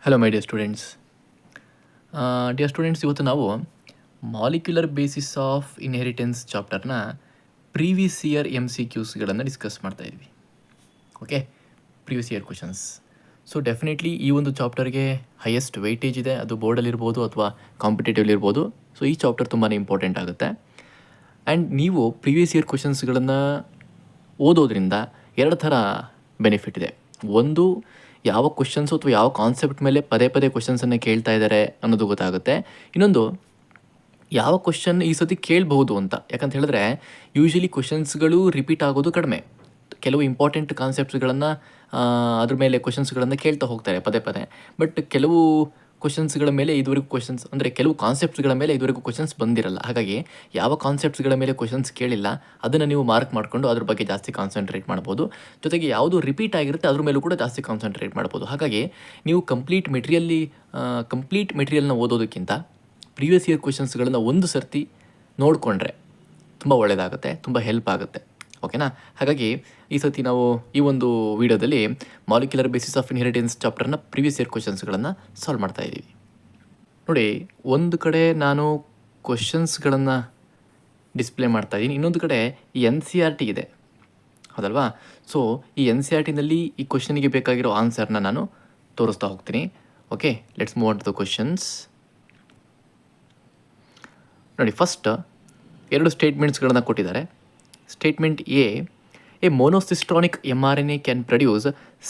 Hello my dear students. ಇವತ್ತು ನಾವು molecular basis of inheritance ಚಾಪ್ಟರ್ನ ಪ್ರೀವಿಯಸ್ ಇಯರ್ MCQಸ್ಗಳನ್ನು ಡಿಸ್ಕಸ್ ಮಾಡ್ತಾ ಇದ್ವಿ. Okay, previous year questions. So definitely ಈ ಒಂದು ಚಾಪ್ಟರ್ಗೆ ಹೈಯೆಸ್ಟ್ ವೆಯ್ಟೇಜ್ ಇದೆ. ಅದು ಬೋರ್ಡಲ್ಲಿರ್ಬೋದು ಅಥವಾ ಕಾಂಪಿಟೇಟಿವ್ಲಿರ್ಬೋದು. ಸೊ ಈ ಚಾಪ್ಟರ್ ತುಂಬಾ ಇಂಪಾರ್ಟೆಂಟ್ ಆಗುತ್ತೆ. ಆ್ಯಂಡ್ ನೀವು ಪ್ರೀವಿಯಸ್ ಇಯರ್ ಕ್ವಶನ್ಸ್ಗಳನ್ನು ಓದೋದ್ರಿಂದ ಎರಡು ಥರ ಬೆನಿಫಿಟ್ ಇದೆ. ಒಂದು, ಯಾವ ಕ್ವಶನ್ಸು ಅಥವಾ ಯಾವ ಕಾನ್ಸೆಪ್ಟ್ ಮೇಲೆ ಪದೇ ಪದೇ ಕ್ವಶನ್ಸನ್ನು ಕೇಳ್ತಾ ಇದ್ದಾರೆ ಅನ್ನೋದು ಗೊತ್ತಾಗುತ್ತೆ. ಇನ್ನೊಂದು, ಯಾವ ಕ್ವಶನ್ ಈ ಸತಿ ಕೇಳಬಹುದು ಅಂತ. ಯಾಕಂತ ಹೇಳಿದ್ರೆ ಯೂಶ್ವಲಿ ಕ್ವಶನ್ಸ್ಗಳು ರಿಪೀಟ್ ಆಗೋದು ಕಡಿಮೆ. ಕೆಲವು ಇಂಪಾರ್ಟೆಂಟ್ ಕಾನ್ಸೆಪ್ಟ್ಸ್ಗಳನ್ನು ಅದ್ರ ಮೇಲೆ ಕ್ವಶನ್ಸ್ಗಳನ್ನು ಕೇಳ್ತಾ ಹೋಗ್ತಾರೆ ಪದೇ ಪದೇ. ಬಟ್ ಕೆಲವು ಕ್ವಶನ್ಸ್ಗಳ ಮೇಲೆ ಇದುವರೆಗೂ ಕೆಲವು ಕಾನ್ಸೆಪ್ಟ್ಸ್ಗಳ ಮೇಲೆ ಇದುವರೆಗೂ ಕ್ವಶನ್ಸ್ ಬಂದಿರಲ್ಲ. ಹಾಗಾಗಿ ಯಾವ ಕಾನ್ಸೆಪ್ಟ್ಸ್ಗಳ ಮೇಲೆ ಕ್ವಶನ್ಸ್ ಕೇಳಿಲ್ಲ ಅದನ್ನು ನೀವು ಮಾರ್ಕ್ ಮಾಡಿಕೊಂಡು ಅದ್ರ ಬಗ್ಗೆ ಜಾಸ್ತಿ ಕಾನ್ಸಂಟ್ರೇಟ್ ಮಾಡ್ಬೋದು. ಜೊತೆಗೆ ಯಾವುದು ರಿಪೀಟ್ ಆಗಿರುತ್ತೆ ಅದ್ರ ಮೇಲೂ ಕೂಡ ಜಾಸ್ತಿ ಕಾನ್ಸಂಟ್ರೇಟ್ ಮಾಡ್ಬೋದು. ಹಾಗಾಗಿ ನೀವು ಕಂಪ್ಲೀಟ್ ಮೆಟೀರಿಯಲ್ನ ಓದೋದಕ್ಕಿಂತ ಪ್ರೀವಿಯಸ್ ಇಯರ್ ಕ್ವಶನ್ಸ್ಗಳನ್ನು ಒಂದು ಸರ್ತಿ ನೋಡಿಕೊಂಡ್ರೆ ತುಂಬ ಒಳ್ಳೆಯದಾಗುತ್ತೆ, ತುಂಬ ಹೆಲ್ಪ್ ಆಗುತ್ತೆ. ಓಕೆನಾ? ಹಾಗಾಗಿ ಈ ಸತಿ ನಾವು ಈ ಒಂದು ವಿಡಿಯೋದಲ್ಲಿ ಮಾಲಿಕ್ಯುಲರ್ ಬೇಸಿಸ್ ಆಫ್ ಇನ್ಹೆರಿಟೆನ್ಸ್ ಚಾಪ್ಟರ್ನ ಪ್ರೀವಿಯಸ್ ಇಯರ್ ಕ್ವಶನ್ಸ್ಗಳನ್ನು ಸಾಲ್ವ್ ಮಾಡ್ತಾ ಇದ್ದೀವಿ. ನೋಡಿ, ಒಂದು ಕಡೆ ನಾನು ಕ್ವಶನ್ಸ್ಗಳನ್ನು ಡಿಸ್ಪ್ಲೇ ಮಾಡ್ತಾ ಇದ್ದೀನಿ, ಇನ್ನೊಂದು ಕಡೆ NCERT ಇದೆ, ಹೌದಲ್ವಾ? ಸೊ ಈ NCERTನಲ್ಲಿ ಈ ಕ್ವಶನಿಗೆ ಬೇಕಾಗಿರೋ ಆನ್ಸರ್ನ ನಾನು ತೋರಿಸ್ತಾ ಹೋಗ್ತೀನಿ. Okay, let's move on to the questions. ನೋಡಿ, ಫಸ್ಟ್ ಎರಡು ಸ್ಟೇಟ್ಮೆಂಟ್ಸ್ಗಳನ್ನು ಕೊಟ್ಟಿದ್ದಾರೆ. Statement A monocistronic mRNA can produce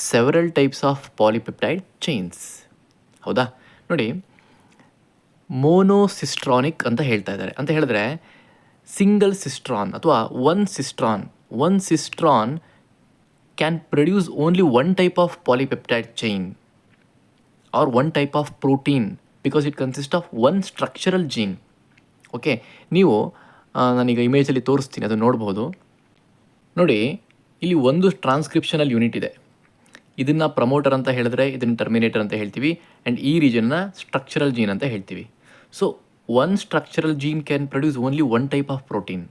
several types of polypeptide chains. ಹೌದಾ? ನೋಡಿ, ಮೋನೋಸಿಸ್ಟ್ರಾನಿಕ್ ಅಂತ ಹೇಳ್ತಾ ಇದ್ದಾರೆ. ಅಂತ ಹೇಳಿದ್ರೆ ಸಿಂಗಲ್ ಸಿಸ್ಟ್ರಾನ್ ಅಥವಾ one cistron can produce only one type of polypeptide chain or one type of protein because it consist of one structural gene. Okay, ನೀವು ನಾನೀಗ ಇಮೇಜಲ್ಲಿ ತೋರಿಸ್ತೀನಿ, ಅದು ನೋಡ್ಬೋದು. ನೋಡಿ, ಇಲ್ಲಿ ಒಂದು ಟ್ರಾನ್ಸ್ಕ್ರಿಪ್ಷನಲ್ ಯೂನಿಟ್ ಇದೆ. ಇದನ್ನು ಪ್ರಮೋಟರ್ ಅಂತ ಹೇಳಿದ್ರೆ ಇದನ್ನು ಟರ್ಮಿನೇಟರ್ ಅಂತ ಹೇಳ್ತೀವಿ. ಆ್ಯಂಡ್ ಈ ರೀಜನ್ನ ಸ್ಟ್ರಕ್ಚರಲ್ ಜೀನ್ ಅಂತ ಹೇಳ್ತೀವಿ. So one structural gene can produce only one type of protein.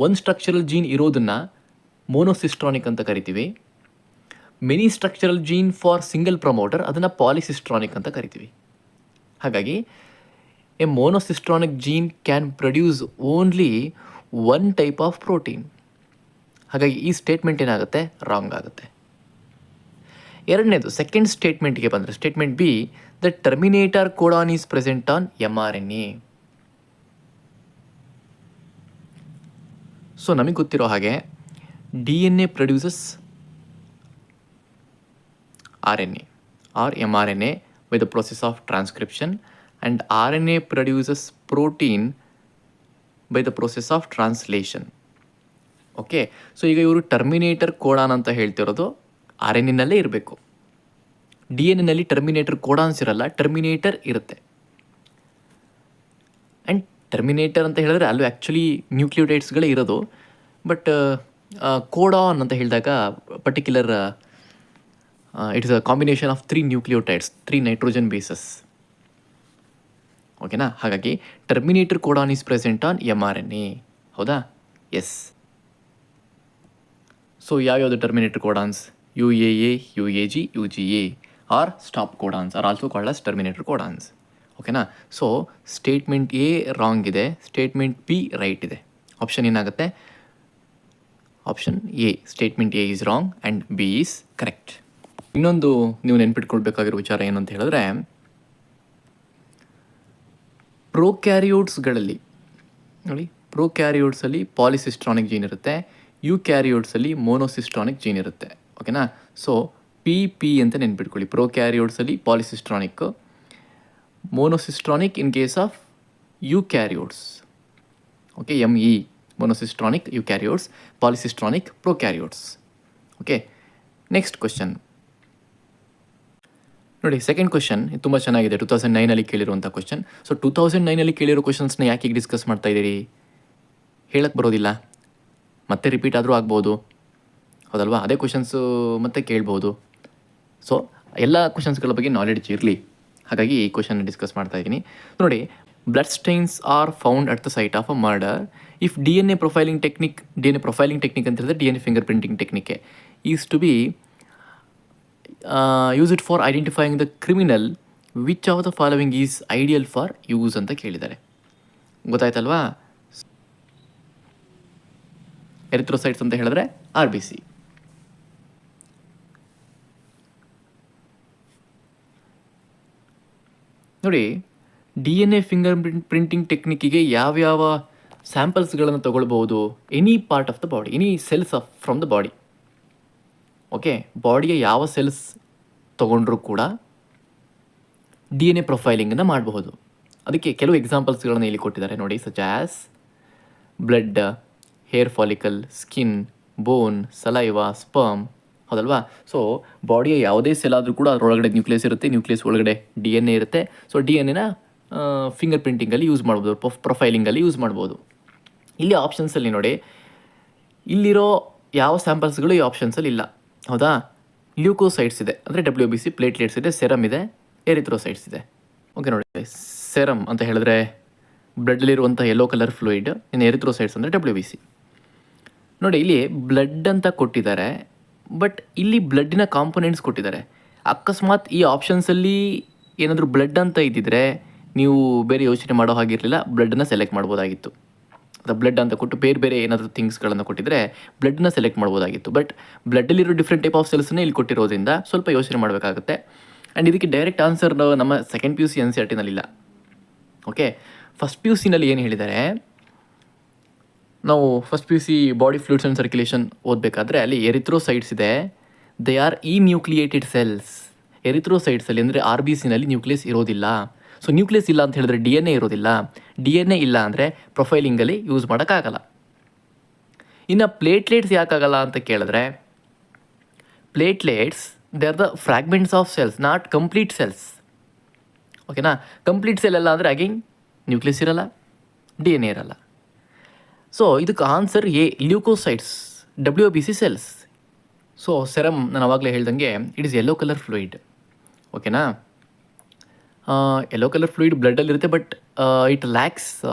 One structural gene ಇರೋದನ್ನು ಮೋನೋಸಿಸ್ಟ್ರಾನಿಕ್ ಅಂತ ಕರಿತೀವಿ. Many structural gene for single promoter ಅದನ್ನು ಪಾಲಿಸಿಸ್ಟ್ರಾನಿಕ್ ಅಂತ ಕರಿತೀವಿ. ಹಾಗಾಗಿ a monocistronic gene can produce only one type of protein. ಹಾಗಾಗಿ ಈ statement ಏನಾಗುತ್ತೆ? ರಾಂಗ್ ಆಗುತ್ತೆ. ಎರಡನೇದು, ಸೆಕೆಂಡ್ ಸ್ಟೇಟ್ಮೆಂಟ್ಗೆ ಬಂದರೆ, statement B, the Terminator codon is present on mRNA. So ನಮಗೆ ಗೊತ್ತಿರೋ ಹಾಗೆ DNA produces RNA or mRNA by the process of transcription and RNA produces protein by the process of translation. Okay, so ಈಗ ಇವರು Terminator codon ಅಂತ ಹೇಳ್ತಿರೋದು RNAನಲ್ಲೇ ಇರಬೇಕು. DNA Terminator ಕೋಡಾನ್ಸ್ ಇರಲ್ಲ, Terminator ಇರುತ್ತೆ. ಆ್ಯಂಡ್ ಟರ್ಮಿನೇಟರ್ ಅಂತ ಹೇಳಿದ್ರೆ ಅಲ್ಲೂ ಆ್ಯಕ್ಚುಲಿ ನ್ಯೂಕ್ಲಿಯೋಟೈಡ್ಸ್ಗಳೇ ಇರೋದು. ಬಟ್ ಕೋಡಾನ್ ಅಂತ ಹೇಳಿದಾಗ particular it is a combination of 3 nucleotides, 3 nitrogen bases. ಓಕೆನಾ? ಹಾಗಾಗಿ terminator codon is present on mRNA. ಹೌದಾ? ಎಸ್. ಸೊ ಯಾವ್ಯಾವುದು terminator codons? UAA, UAG, UGA are stop codons are also called as terminator codons. ಓಕೆನಾ? So statement A wrong ಇದೆ, statement B right ಇದೆ. Option ಏನಾಗುತ್ತೆ? Option A, statement A is wrong and B is correct. ಇನ್ನೊಂದು ನೀವು ನೆನ್ಪಿಟ್ಕೊಳ್ಬೇಕಾಗಿರೋ ವಿಚಾರ ಏನು ಅಂತ ಹೇಳಿದ್ರೆ, ಪ್ರೋಕ್ಯಾರಿಯೋಟ್ಸ್ಗಳಲ್ಲಿ ನೋಡಿ, ಪ್ರೋಕ್ಯಾರಿಯೋಟ್ಸಲ್ಲಿ ಪಾಲಿಸಿಸ್ಟ್ರಾನಿಕ್ ಜೀನ್ ಇರುತ್ತೆ, ಯುಕ್ಯಾರಿಯೋಟ್ಸಲ್ಲಿ ಮೋನೋಸಿಸ್ಟ್ರಾನಿಕ್ ಜೀನ್ ಇರುತ್ತೆ. ಓಕೆನಾ? ಸೊ PP ಅಂತ ನೆನ್ಪಿಟ್ಕೊಳ್ಳಿ. ಪ್ರೋಕ್ಯಾರಿಯೋಟ್ಸಲ್ಲಿ polycistronic, monocistronic in case of eukaryotes. Okay, ME monocistronic eukaryotes, polycistronic prokaryotes. Okay, next question ನೋಡಿ. ಸೆಕೆಂಡ್ ಕ್ವಶನ್ ತುಂಬ ಚೆನ್ನಾಗಿದೆ, 2009 ಕೇಳಿರುವಂಥ ಕ್ವಶನ್. ಸೊ 2009 ಕೇಳಿರೋ ಕ್ವಶನ್ಸ್ನ ಯಾಕೆ ಈಗ ಡಿಸ್ಕಸ್ ಮಾಡ್ತಾ ಇದ್ದೀರಿ? ಹೇಳಕ್ಕೆ ಬರೋದಿಲ್ಲ, ಮತ್ತೆ ರಿಪೀಟ್ ಆದರೂ ಆಗ್ಬೋದು, ಹೌದಲ್ವಾ? ಅದೇ ಕ್ವಶನ್ಸು ಮತ್ತೆ ಕೇಳ್ಬೋದು. ಸೊ ಎಲ್ಲ ಕ್ವಶನ್ಸ್ಗಳ ಬಗ್ಗೆ ನಾಲೆಡ್ಜ್ ಇರಲಿ, ಹಾಗಾಗಿ ಈ ಕ್ವಶನ್ ಡಿಸ್ಕಸ್ ಮಾಡ್ತಾ ಇದ್ದೀನಿ. ನೋಡಿ, blood stains are found at the site of a murder if DNA profiling technique ಅಂತ ಹೇಳಿದ್ರೆ DNA finger printing technique is to be use it for identifying the criminal, which of the following is ideal for use ಅಂತ ಕೇಳಿದ್ದಾರೆ. ಗೊತ್ತಾಯ್ತಲ್ವಾ? Erythrocytes ಅಂತ ಹೇಳಿದ್ರೆ RBC. ನೋಡಿ, DNA finger printing ಟೆಕ್ನಿಕ್ಕಿಗೆ ಯಾವ್ಯಾವ ಸ್ಯಾಂಪಲ್ಸ್ಗಳನ್ನು ತಗೊಳ್ಬೋದು? Any part of the body, any cells from the body. Okay, ಬಾಡಿಯ ಯಾವ ಸೆಲ್ಸ್ ತೊಗೊಂಡ್ರೂ ಕೂಡ DNA ಪ್ರೊಫೈಲಿಂಗನ್ನು ಮಾಡಬಹುದು. ಅದಕ್ಕೆ ಕೆಲವು ಎಕ್ಸಾಂಪಲ್ಸ್ಗಳನ್ನು ಇಲ್ಲಿ ಕೊಟ್ಟಿದ್ದಾರೆ ನೋಡಿ, such as blood, hair follicle, skin, bone, saliva, sperm. ಹೌದಲ್ವಾ? ಸೊ ಬಾಡಿಯ ಯಾವುದೇ ಸೆಲ್ ಆದರೂ ಕೂಡ ಅದರೊಳಗಡೆ ನ್ಯೂಕ್ಲಿಯಸ್ ಇರುತ್ತೆ, ನ್ಯೂಕ್ಲಿಯಸ್ ಒಳಗಡೆ DNA ಇರುತ್ತೆ. ಸೊ DNA ಫಿಂಗರ್ ಪ್ರಿಂಟಿಂಗಲ್ಲಿ ಯೂಸ್ ಮಾಡ್ಬೋದು, ಪ್ರೊಫೈಲಿಂಗಲ್ಲಿ ಯೂಸ್ ಮಾಡ್ಬೋದು. ಇಲ್ಲಿ ಆಪ್ಷನ್ಸಲ್ಲಿ ನೋಡಿ, ಇಲ್ಲಿರೋ ಯಾವ ಸ್ಯಾಂಪಲ್ಸ್ಗಳು ಈ ಆಪ್ಷನ್ಸಲ್ಲಿ ಇಲ್ಲ. ಹೌದಾ? ಲ್ಯೂಕೋಸೈಟ್ಸ್ ಇದೆ, ಅಂದರೆ WBC, ಪ್ಲೇಟ್ಲೆಟ್ಸ್ ಇದೆ, ಸೆರಮ್ ಇದೆ, ಎರಿಥ್ರೋಸೈಟ್ಸ್ ಇದೆ. ಓಕೆ ನೋಡಿ, ಸೆರಮ್ ಅಂತ ಹೇಳಿದ್ರೆ ಬ್ಲಡ್ಡಲ್ಲಿರುವಂಥ ಯೆಲ್ಲೋ ಕಲರ್ ಫ್ಲೂಯಿಡ್, ಇನ್ನು ಎರಿಥ್ರೋಸೈಟ್ಸ್ ಅಂದರೆ WBC. ನೋಡಿ, ಇಲ್ಲಿ ಬ್ಲಡ್ ಅಂತ ಕೊಟ್ಟಿದ್ದಾರೆ, ಬಟ್ ಇಲ್ಲಿ ಬ್ಲಡ್ಡಿನ ಕಾಂಪೊನೆಂಟ್ಸ್ ಕೊಟ್ಟಿದ್ದಾರೆ. ಅಕಸ್ಮಾತ್ ಈ ಆಪ್ಷನ್ಸಲ್ಲಿ ಏನಾದರೂ ಬ್ಲಡ್ ಅಂತ ಇದ್ದಿದ್ರೆ ನೀವು ಬೇರೆ ಯೋಚನೆ ಮಾಡೋ ಹಾಗಿರಲಿಲ್ಲ, ಬ್ಲಡ್ಡನ್ನು ಸೆಲೆಕ್ಟ್ ಮಾಡ್ಬೋದಾಗಿತ್ತು. ಅದು ಬ್ಲಡ್ ಅಂತ ಕೊಟ್ಟು ಬೇರೆ ಬೇರೆ ಏನಾದರೂ ಥಿಂಗ್ಸ್ಗಳನ್ನು ಕೊಟ್ಟಿದ್ರೆ ಬ್ಲಡ್ನ ಸೆಲೆಕ್ಟ್ ಮಾಡ್ಬೋದಾಗಿತ್ತು. ಬಟ್ ಬ್ಲಡ್ಡಲ್ಲಿರೋ ಡಿಫ್ರೆಂಟ್ ಟೈಪ್ ಆಫ್ ಸೆಲ್ಸ್ನೇ ಇಲ್ಲಿ ಕೊಟ್ಟಿರೋದ್ರಿಂದ ಸ್ವಲ್ಪ ಯೋಚನೆ ಮಾಡಬೇಕಾಗುತ್ತೆ. ಆ್ಯಂಡ್ ಇದಕ್ಕೆ ಡೈರೆಕ್ಟ್ ಆನ್ಸರ್ ನಮ್ಮ ಸೆಕೆಂಡ್ PUC NCERTನಲ್ಲಿಲ್ಲ. ಓಕೆ, ಫಸ್ಟ್ PUCನಲ್ಲಿ ಏನು ಹೇಳಿದ್ದಾರೆ, ನಾವು first PUC body fluids and circulation ಓದಬೇಕಾದ್ರೆ ಅಲ್ಲಿ ಎರಿಥ್ರೋಸೈಟ್ಸ್ ಇದೆ, ದೇ ಆರ್ ನ್ಯೂಕ್ಲಿಯೇಟೆಡ್ ಸೆಲ್ಸ್. ಎರಿಥ್ರೋಸೈಟ್ಸಲ್ಲಿ ಅಂದರೆ RBCನಲ್ಲಿ ನ್ಯೂಕ್ಲಿಯಸ್ ಇರೋದಿಲ್ಲ. ಸೊ ನ್ಯೂಕ್ಲಿಯಸ್ ಇಲ್ಲ ಅಂತ ಹೇಳಿದ್ರೆ DNA ಇರೋದಿಲ್ಲ. DNA ಇಲ್ಲ ಅಂದರೆ ಪ್ರೊಫೈಲಿಂಗಲ್ಲಿ ಯೂಸ್ ಮಾಡೋಕ್ಕಾಗಲ್ಲ. ಇನ್ನು ಪ್ಲೇಟ್ಲೆಟ್ಸ್ ಯಾಕಾಗಲ್ಲ ಅಂತ ಕೇಳಿದ್ರೆ, platelets they are the fragments of cells, not complete cells. ಓಕೆನಾ? ಕಂಪ್ಲೀಟ್ ಸೆಲ್ ಎಲ್ಲ ಅಂದರೆ ಅಗೇನ್ ನ್ಯೂಕ್ಲಿಯಸ್ ಇರಲ್ಲ, DNA ಇರಲ್ಲ. ಸೊ ಇದಕ್ಕೆ answer A, leucocytes, WBC cells. So serum ನಾನು ಆವಾಗಲೇ ಹೇಳ್ದಂಗೆ it is yellow colour fluid. ಓಕೆನಾ? ಯೆಲ್ಲೋ ಕಲರ್ ಫ್ಲೂಯಿಡ್ ಬ್ಲಡ್ಡಲ್ಲಿರುತ್ತೆ, but it lacks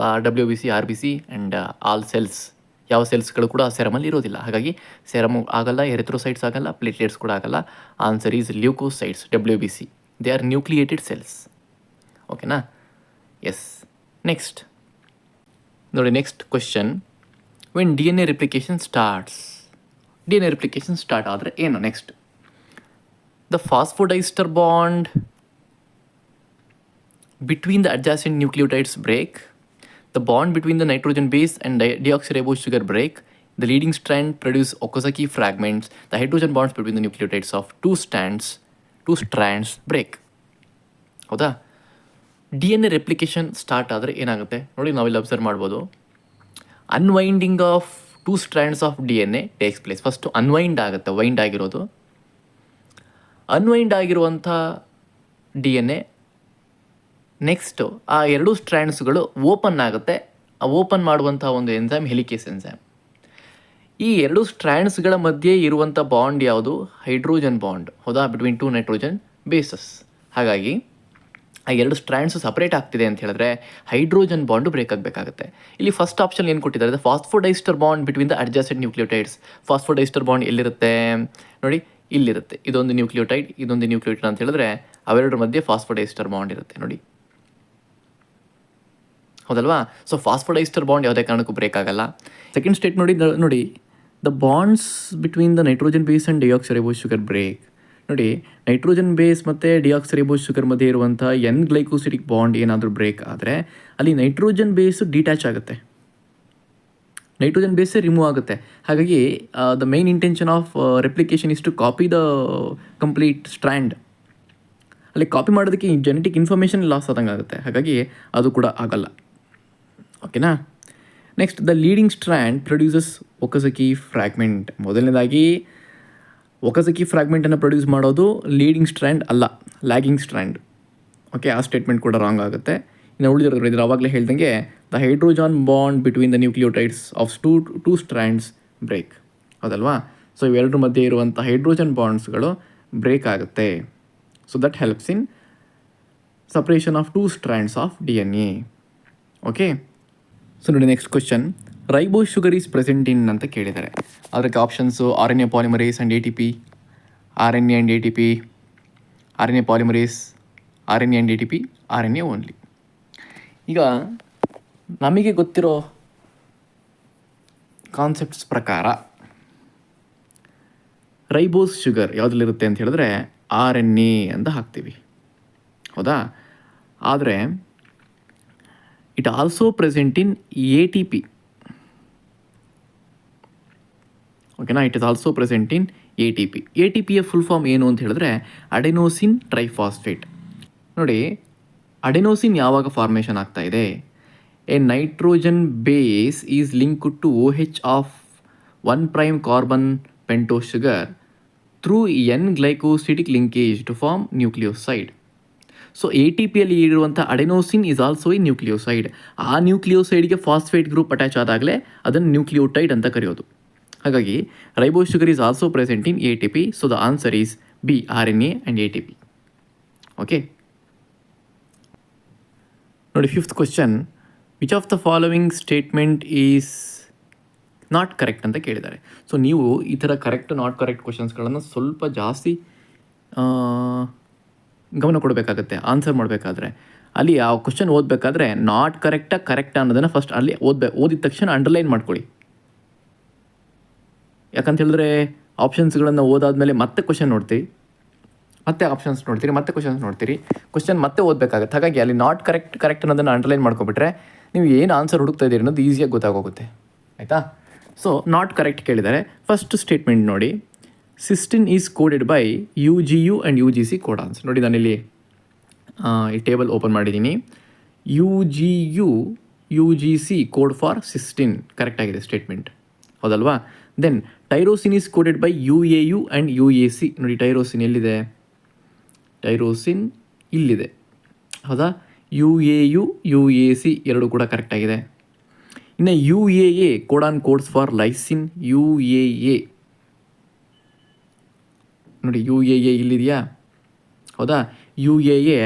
WBC, RBC and all cells. ಯಾವ ಸೆಲ್ಸ್ಗಳು ಕೂಡ ಸೆರಮಲ್ಲಿ ಇರೋದಿಲ್ಲ. ಹಾಗಾಗಿ ಸೆರಮ್ ಆಗಲ್ಲ, ಎರಿಥ್ರೋಸೈಟ್ಸ್ ಆಗಲ್ಲ, ಪ್ಲೇಟ್ಲೆಟ್ಸ್ ಕೂಡ ಆಗಲ್ಲ. Answer is leucocytes, WBC. They are nucleated cells. ಓಕೆನಾ? ಎಸ್. ನೆಕ್ಸ್ಟ್ ನೋಡಿ, next question, when DNA replication starts. DNA replication start ಆದರೆ ಏನು next? The phosphodiester bond between the adjacent nucleotides break, the bond between the nitrogen base and deoxyribose sugar break, the leading strand produce Okazaki fragments, the hydrogen bonds between the nucleotides of two strands break. ಹೌದಾ? DNA replication start ಆದರೆ ಏನಾಗುತ್ತೆ ನೋಡಿ, ನಾವಿಲ್ಲಿ observe ಮಾಡ್ಬೋದು. Unwinding of 2 strands of DNA takes place. First unwind ಆಗುತ್ತೆ, wind ಆಗಿರೋದು. Unwind ಆಗಿರುವಂಥ DNA next ಆ 2 ಸ್ಟ್ರ್ಯಾಂಡ್ಸ್ಗಳು ಓಪನ್ ಆಗುತ್ತೆ. ಆ ಓಪನ್ ಮಾಡುವಂಥ ಒಂದು ಎನ್ಸೈಮ್ ಹೆಲಿಕೇಸ್ ಎನ್ಸೈಮ್. ಈ 2 ಸ್ಟ್ರ್ಯಾಂಡ್ಸ್ಗಳ ಮಧ್ಯೆ ಇರುವಂಥ ಬಾಂಡ್ ಯಾವುದು? Hydrogen bond. ಹೌದಾ? Between 2 nitrogen bases. ಹಾಗಾಗಿ ಆ 2 ಸ್ಟ್ರ್ಯಾಂಡ್ಸು ಸಪ್ರೇಟ್ ಆಗ್ತಿದೆ ಅಂತ ಹೇಳಿದ್ರೆ ಹೈಡ್ರೋಜನ್ ಬಾಂಡು ಬ್ರೇಕ್ ಆಗಬೇಕಾಗುತ್ತೆ. ಇಲ್ಲಿ ಫಸ್ಟ್ ಆಪ್ಷನ್ ಏನು ಕೊಟ್ಟಿದ್ದಾರೆ? Phosphodiester bond between the adjacent nucleotides. Phosphodiester bond ಎಲ್ಲಿರುತ್ತೆ ನೋಡಿ, ಇಲ್ಲಿರುತ್ತೆ. ಇದೊಂದು ನ್ಯೂಕ್ಲಿಯೋಟೈಡ್, ಇದೊಂದು ನ್ಯೂಕ್ಲಿಯೋಟೈಡ್ ಅಂತ ಹೇಳಿದ್ರೆ ಅವೆರಡರ ಮಧ್ಯೆ ಫಾಸ್ಫೋಡೈಸ್ಟರ್ ಬಾಂಡ್ ಇರುತ್ತೆ ನೋಡಿ. ಹೌದಲ್ವಾ? ಸೊ ಫಾಸ್ಫೋಡೈಸ್ಟರ್ ಬಾಂಡ್ ಯಾವುದೇ ಕಾರಣಕ್ಕೂ ಬ್ರೇಕ್ ಆಗಲ್ಲ. ಸೆಕೆಂಡ್ ಸ್ಟೇಟ್ ನೋಡಿ, the bonds between the nitrogen base and deoxyribose sugar break. ನೋಡಿ, ನೈಟ್ರೋಜನ್ ಬೇಸ್ ಮತ್ತು ಡಿಯಾಕ್ಸಿರೈಬೋಸ್ ಶುಗರ್ ಮಧ್ಯೆ ಇರುವಂಥ N-ಗ್ಲೈಕೋಸಿಡಿಕ್ ಬಾಂಡ್ ಏನಾದರೂ ಬ್ರೇಕ್ ಆದರೆ ಅಲ್ಲಿ ನೈಟ್ರೋಜನ್ ಬೇಸು ಡಿಟ್ಯಾಚ್ ಆಗುತ್ತೆ, ನೈಟ್ರೋಜನ್ ಬೇಸೇ ರಿಮೂವ್ ಆಗುತ್ತೆ. ಹಾಗಾಗಿ the main intention of replication is to copy the complete strand. ಅಲ್ಲಿ ಕಾಪಿ ಮಾಡೋದಕ್ಕೆ ಜೆನೆಟಿಕ್ ಇನ್ಫಾರ್ಮೇಷನ್ ಲಾಸ್ ಆದಂಗೆ ಆಗುತ್ತೆ. ಹಾಗಾಗಿ ಅದು ಕೂಡ ಆಗಲ್ಲ. ಓಕೆನಾ? Next, the leading strand produces Okazaki fragment. ಮೊದಲನೇದಾಗಿ ಒಕಜಕಿ ಫ್ರ್ಯಾಗ್ಮೆಂಟನ್ನು ಪ್ರೊಡ್ಯೂಸ್ ಮಾಡೋದು ಲೀಡಿಂಗ್ ಸ್ಟ್ರ್ಯಾಂಡ್ ಅಲ್ಲ, ಲ್ಯಾಗಿಂಗ್ ಸ್ಟ್ರ್ಯಾಂಡ್. ಓಕೆ, ಆ ಸ್ಟೇಟ್ಮೆಂಟ್ ಕೂಡ ರಾಂಗ್ ಆಗುತ್ತೆ. ಇನ್ನು ಉಳಿದಿರೋದು ಇದ್ರೆ ಆವಾಗಲೇ ಹೇಳ್ದಂಗೆ the hydrogen bond between the nucleotides of two strands break. ಹೌದಲ್ವಾ? ಸೊ ಇವೆರಡರ ಮಧ್ಯೆ ಇರುವಂಥ ಹೈಡ್ರೋಜನ್ ಬಾಂಡ್ಸ್ಗಳು ಬ್ರೇಕ್ ಆಗುತ್ತೆ. So that helps in separation of 2 strands of DNA. Okay, so ನೋಡಿ, next question, ribose sugar is present in ಅಂತ ಕೇಳಿದ್ದಾರೆ. ಅದಕ್ಕೆ options RNA polymerase and ATP, RNA and ATP, RNA polymerase, RNA and ATP, RNA only. ಈಗ ನಮಗೆ ಗೊತ್ತಿರೋ concepts ಪ್ರಕಾರ ribose sugar ಯಾವುದ್ರಲ್ಲಿರುತ್ತೆ ಅಂತ ಹೇಳಿದ್ರೆ RNA ಅಂತ ಹಾಕ್ತೀವಿ, ಹೌದಾ? ಆದರೆ it also present in ATP. ಓಕೆನಾ? It is also present in ATP. ATPಯ ಫುಲ್ ಫಾರ್ಮ್ ಏನು ಅಂತ ಹೇಳಿದ್ರೆ ಅಡೆನೋಸಿನ್ ಟ್ರೈಫಾಸ್ಫೇಟ್. ನೋಡಿ, ಅಡೆನೋಸಿನ್ ಯಾವಾಗ ಫಾರ್ಮೇಷನ್ ಆಗ್ತಾ ಇದೆ? A nitrogen base is link to OH of 1' carbon pentose sugar through N glycosidic linkage to form nucleoside. So ATPಯಲ್ಲಿ ಇರುವಂಥ adenosine is also a nucleoside. ಆ ನ್ಯೂಕ್ಲಿಯೋಸೈಡ್ಗೆ ಫಾಸ್ಫೇಟ್ ಗ್ರೂಪ್ ಅಟ್ಯಾಚ್ ಆದಾಗಲೇ ಅದನ್ನು ನ್ಯೂಕ್ಲಿಯೋಟೈಡ್ ಅಂತ ಕರೆಯೋದು. ಹಾಗಾಗಿ ribose sugar is also present in ATP. So the answer is B, RNA and ATP. Okay, ನೋಡಿ, 5th question, which of the following statement is not correct ಅಂತ ಕೇಳಿದ್ದಾರೆ. ಸೊ ನೀವು ಈ ಥರ ಕರೆಕ್ಟ್ ನಾಟ್ ಕರೆಕ್ಟ್ ಕ್ವೆಶನ್ಸ್ಗಳನ್ನು ಸ್ವಲ್ಪ ಜಾಸ್ತಿ ಗಮನ ಕೊಡಬೇಕಾಗತ್ತೆ ಆನ್ಸರ್ ಮಾಡಬೇಕಾದ್ರೆ. ಅಲ್ಲಿ ಆ ಕ್ವೆಶನ್ ಓದಬೇಕಾದ್ರೆ ನಾಟ್ ಕರೆಕ್ಟಾ ಅನ್ನೋದನ್ನು ಫಸ್ಟ್ ಅಲ್ಲಿ ಓದಿದ ತಕ್ಷಣ ಅಂಡರ್ಲೈನ್ ಮಾಡ್ಕೊಳ್ಳಿ. ಯಾಕಂತ ಹೇಳಿದ್ರೆ ಆಪ್ಷನ್ಸ್ಗಳನ್ನು ಓದಾದ್ಮೇಲೆ ಮತ್ತೆ ಕ್ವೆಶನ್ ನೋಡ್ತೀರಿ, ಮತ್ತೆ ಆಪ್ಷನ್ಸ್ ನೋಡ್ತೀರಿ, ಮತ್ತೆ ಕ್ವೆಶನ್ಸ್ ನೋಡ್ತೀರಿ, ಕ್ವೆಶನ್ ಮತ್ತೆ ಓದಬೇಕಾಗತ್ತೆ. ಹಾಗಾಗಿ ಅಲ್ಲಿ ನಾಟ್ ಕರೆಕ್ಟ್ ಅನ್ನೋದನ್ನು ಅಂಡರ್ಲೈನ್ ಮಾಡ್ಕೊಬಿಟ್ರೆ ನೀವು ಏನು ಆನ್ಸರ್ ಹುಡುಕ್ತಾ ಇದ್ದೀರಿ ಅನ್ನೋದು ಈಸಿಯಾಗಿ ಗೊತ್ತಾಗೋಗುತ್ತೆ, ಆಯಿತಾ? ಸೊ ನಾಟ್ ಕರೆಕ್ಟ್ ಕೇಳಿದ್ದಾರೆ. ಫಸ್ಟ್ ಸ್ಟೇಟ್ಮೆಂಟ್ ನೋಡಿ, cysteine is coded by UGU and UGC codons. ನೋಡಿ, ನಾನಿಲ್ಲಿ ಈ ಟೇಬಲ್ ಓಪನ್ ಮಾಡಿದ್ದೀನಿ. UGU UGC code for cysteine correct ಆಗಿದೆ ಸ್ಟೇಟ್ಮೆಂಟ್, ಹೌದಲ್ವಾ? Then tyrosine is coded by UAU and UAC. ನೋಡಿ, ಟೈರೋಸಿನ್ ಎಲ್ಲಿದೆ? ಟೈರೋಸಿನ್ ಇಲ್ಲಿದೆ, ಹೌದಾ? UAU UAC ಎರಡು ಕೂಡ ಕರೆಕ್ಟ್ ಆಗಿದೆ. ಇನ್ನು UAA codes for lysine. UAA ನೋಡಿ, UAA ಇಲ್ಲಿದೆಯಾ? ಹೌದಾ? UAA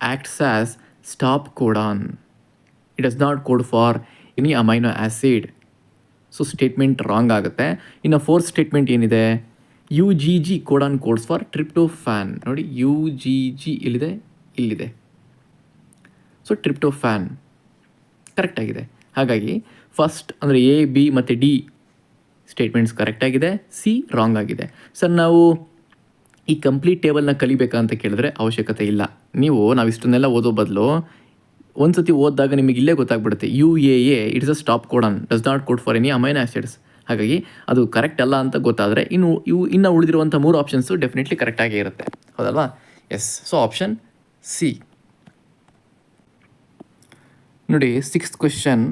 acts as stop codon. It does not code for any amino acid. So statement wrong ಆಗುತ್ತೆ. ಇನ್ನು 4th ಸ್ಟೇಟ್ಮೆಂಟ್ ಏನಿದೆ? UGG codes for tryptophan. ನೋಡಿ, UGG ಇಲ್ಲಿದೆ, ಇಲ್ಲಿದೆ. ಸೊ ಟ್ರಿಪ್ಟೋಫ್ಯಾನ್ ಕರೆಕ್ಟಾಗಿದೆ. ಹಾಗಾಗಿ ಫಸ್ಟ್ ಅಂದರೆ A, B ಮತ್ತು D ಸ್ಟೇಟ್ಮೆಂಟ್ಸ್ ಕರೆಕ್ಟಾಗಿದೆ, C ರಾಂಗ್ ಆಗಿದೆ. ಸರ್, ನಾವು ಈ ಕಂಪ್ಲೀಟ್ ಟೇಬಲ್ನ ಕಲಿಬೇಕಾ ಅಂತ ಕೇಳಿದ್ರೆ ಅವಶ್ಯಕತೆ ಇಲ್ಲ. ನಾವು ಇಷ್ಟನ್ನೆಲ್ಲ ಓದೋ ಬದಲು ಒಂದು ಸತಿ ಓದಿದಾಗ ನಿಮಗೆ ಇಲ್ಲೇ ಗೊತ್ತಾಗ್ಬಿಡುತ್ತೆ. UAA it's a stop codon, does not code for any amino acids. ಹಾಗಾಗಿ ಅದು ಕರೆಕ್ಟ್ ಅಲ್ಲ ಅಂತ ಗೊತ್ತಾದರೆ ಇನ್ನು ಉಳಿದಿರುವಂಥ 3 ಆಪ್ಷನ್ಸು ಡೆಫಿನೆಟ್ಲಿ ಕರೆಕ್ಟಾಗೇ ಇರುತ್ತೆ, ಹೌದಲ್ವಾ? ಎಸ್. So option C. ನೋಡಿ, 6th question,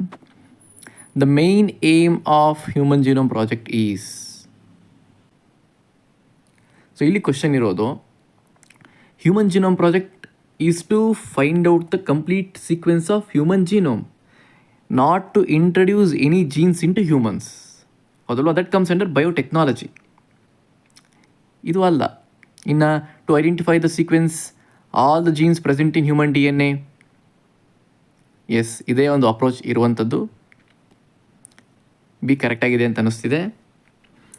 the main aim of human genome project is. So ಇಲ್ಲಿ ಕ್ವೆಶ್ಚನ್ ಇರೋದು, human genome project is to find out the complete sequence of human genome, not to introduce any genes into humans, ಹೌದಲ್ವಾ? That comes under biotechnology. ಇದು ಅಲ್ಲ. ಇನ್ನು to identify the sequence all the genes present in human DNA. Yes, ಇದೇ ಒಂದು approach ಇರುವಂಥದ್ದು. B ಕರೆಕ್ಟಾಗಿದೆ ಅಂತ ಅನ್ನಿಸ್ತಿದೆ.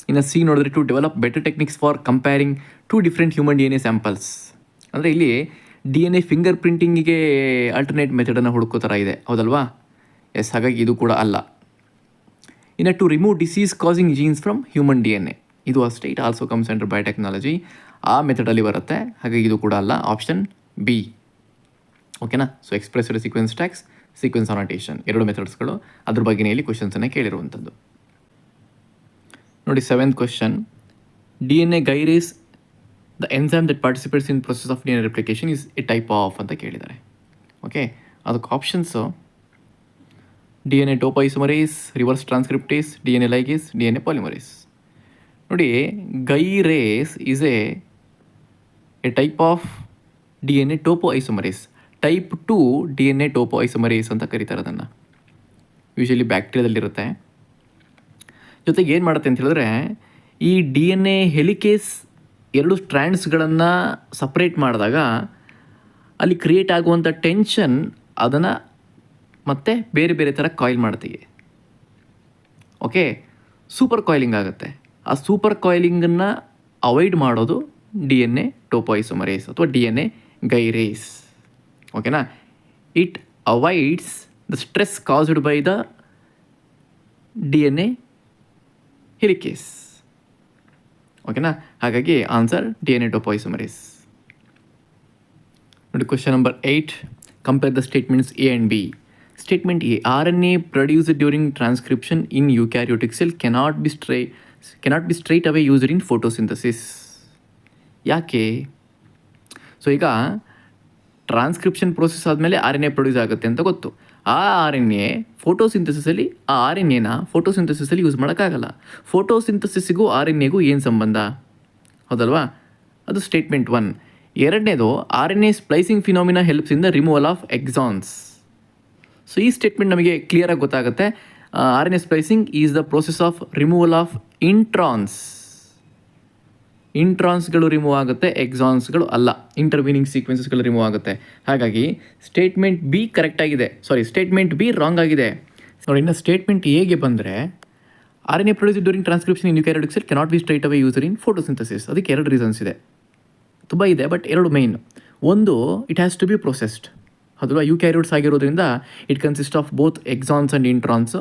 ಇನ್ನು C ನೋಡಿದ್ರೆ, to develop better techniques for comparing 2 different human DNA samples. ಅಂದರೆ ಇಲ್ಲಿ DNA ಫಿಂಗರ್ ಪ್ರಿಂಟಿಂಗಿಗೆ ಆಲ್ಟರ್ನೇಟ್ ಮೆಥಡನ್ನು ಹುಡುಕೋ ಥರ ಇದೆ, ಹೌದಲ್ವಾ? ಎಸ್, ಹಾಗಾಗಿ ಇದು ಕೂಡ ಅಲ್ಲ. ಇನ್ನು to remove disease causing genes from human DNA, ಇದು ಅಷ್ಟೇ. It also comes under biotechnology, ಆ ಮೆಥಡಲ್ಲಿ ಬರುತ್ತೆ. ಹಾಗಾಗಿ ಇದು ಕೂಡ ಅಲ್ಲ. Option B. ಓಕೆನಾ? So expressed sequence tags, sequence annotation, 2 ಮೆಥಡ್ಸ್ಗಳು. ಅದ್ರ ಬಗ್ಗೆನೇ ಇಲ್ಲಿ ಕ್ವೆಶನ್ಸನ್ನೇ ಕೇಳಿರುವಂಥದ್ದು. ನೋಡಿ, 7th question, DNA gyrase the enzyme that participates in process of DNA replication is a type of ಅಂತ ಕೇಳಿದ್ದಾರೆ. ಓಕೆ, ಅದಕ್ಕೆ options DNA topoisomerase, reverse transcriptase, DNA ligase, DNA polymerase. ನೋಡಿ, gyrase is a type of DNA topoisomerase. Type 2 DNA topoisomerase ಅಂತ ಕರೀತಾರೆ ಅದನ್ನು. Usually ಬ್ಯಾಕ್ಟೀರಿಯಾದಲ್ಲಿರುತ್ತೆ. ಜೊತೆಗೆ ಏನು ಮಾಡುತ್ತೆ ಅಂತ ಹೇಳಿದ್ರೆ, ಈ DNA ಹೆಲಿಕೇಸ್ 2 ಸ್ಟ್ರ್ಯಾಂಡ್ಸ್ಗಳನ್ನು ಸಪ್ರೇಟ್ ಮಾಡಿದಾಗ ಅಲ್ಲಿ ಕ್ರಿಯೇಟ್ ಆಗುವಂಥ ಟೆನ್ಷನ್ ಅದನ್ನು ಮತ್ತೆ ಬೇರೆ ಬೇರೆ ಥರ ಕಾಯಿಲ್ ಮಾಡ್ತೀವಿ. ಓಕೆ, ಸೂಪರ್ ಕಾಯಿಲಿಂಗ್ ಆಗುತ್ತೆ. ಆ ಸೂಪರ್ ಕಾಯಿಲಿಂಗನ್ನು ಅವಾಯ್ಡ್ ಮಾಡೋದು DNA ಟೋಪಾಯಿಸೋಮರೇಸ್ ಅಥವಾ DNA ಗೈರೇಸ್. ಓಕೆನಾ. It avoids the stress caused by the DNA helicase. ಓಕೆನಾ. ಹಾಗಾಗಿ ಆನ್ಸರ್ DNA ಟೋಪಾಯಿಸೋಮರೇಸ್. ನೋಡಿ question number 8. Compare the statements A and B. Statement A. RNA produced during transcription in eukaryotic cell cannot be straight away used in photosynthesis. ಯಾಕೆ? So ಈಗ transcription process ಆದಮೇಲೆ RNA produce ಆಗುತ್ತೆ ಅಂತ ಗೊತ್ತು. ಆ RNA ಫೋಟೋಸಿಂಥಸಿಸಲ್ಲಿ ಆ RNAನ ಫೋಟೋಸಿಂಥಸಿಸಲ್ಲಿ use ಮಾಡೋಕ್ಕಾಗಲ್ಲ. ಫೋಟೋಸಿಂಥಸಿಸ್ಗೂ RNAಗೂ ಏನು ಸಂಬಂಧ? ಹೌದಲ್ವಾ? ಅದು ಸ್ಟೇಟ್ಮೆಂಟ್ 1. ಎರಡನೇದು RNA splicing phenomena helps in the removal of exons. So ಈ ಸ್ಟೇಟ್ಮೆಂಟ್ ನಮಗೆ ಕ್ಲಿಯರಾಗಿ ಗೊತ್ತಾಗುತ್ತೆ. RNA splicing is the process of removal of ಇಂಟ್ರಾನ್ಸ್ಗಳು ರಿಮೂವ್ ಆಗುತ್ತೆ, ಎಕ್ಸಾನ್ಸ್ಗಳು ಅಲ್ಲ. ಇಂಟರ್ವೀನಿಂಗ್ ಸೀಕ್ವೆನ್ಸಸ್ಗಳು ರಿಮೂವ್ ಆಗುತ್ತೆ. ಹಾಗಾಗಿ ಸ್ಟೇಟ್ಮೆಂಟ್ ಬಿ ಕರೆಕ್ಟ್ ಆಗಿದೆ, ಸ್ಟೇಟ್ಮೆಂಟ್ ಬಿ ರಾಂಗ್ ಆಗಿದೆ. ನೋಡಿ, ಇನ್ನು ಸ್ಟೇಟ್ಮೆಂಟ್ ಎಗೆ ಬಂದರೆ RNA produced during transcription in eukaryotic cell cannot be straight away used in photosynthesis. ಅದಕ್ಕೆ 2 ರೀಸನ್ಸ್ ಇದೆ, ತುಂಬ ಇದೆ, ಬಟ್ 2 ಮೈನ್. ಒಂದು, it has to be processed. ಹೌದಲ್ವಾ? ಯೂಕ್ಯಾರಿಯೋಟ್ಸ್ ಆಗಿರೋದ್ರಿಂದ it consist of both exons and introns.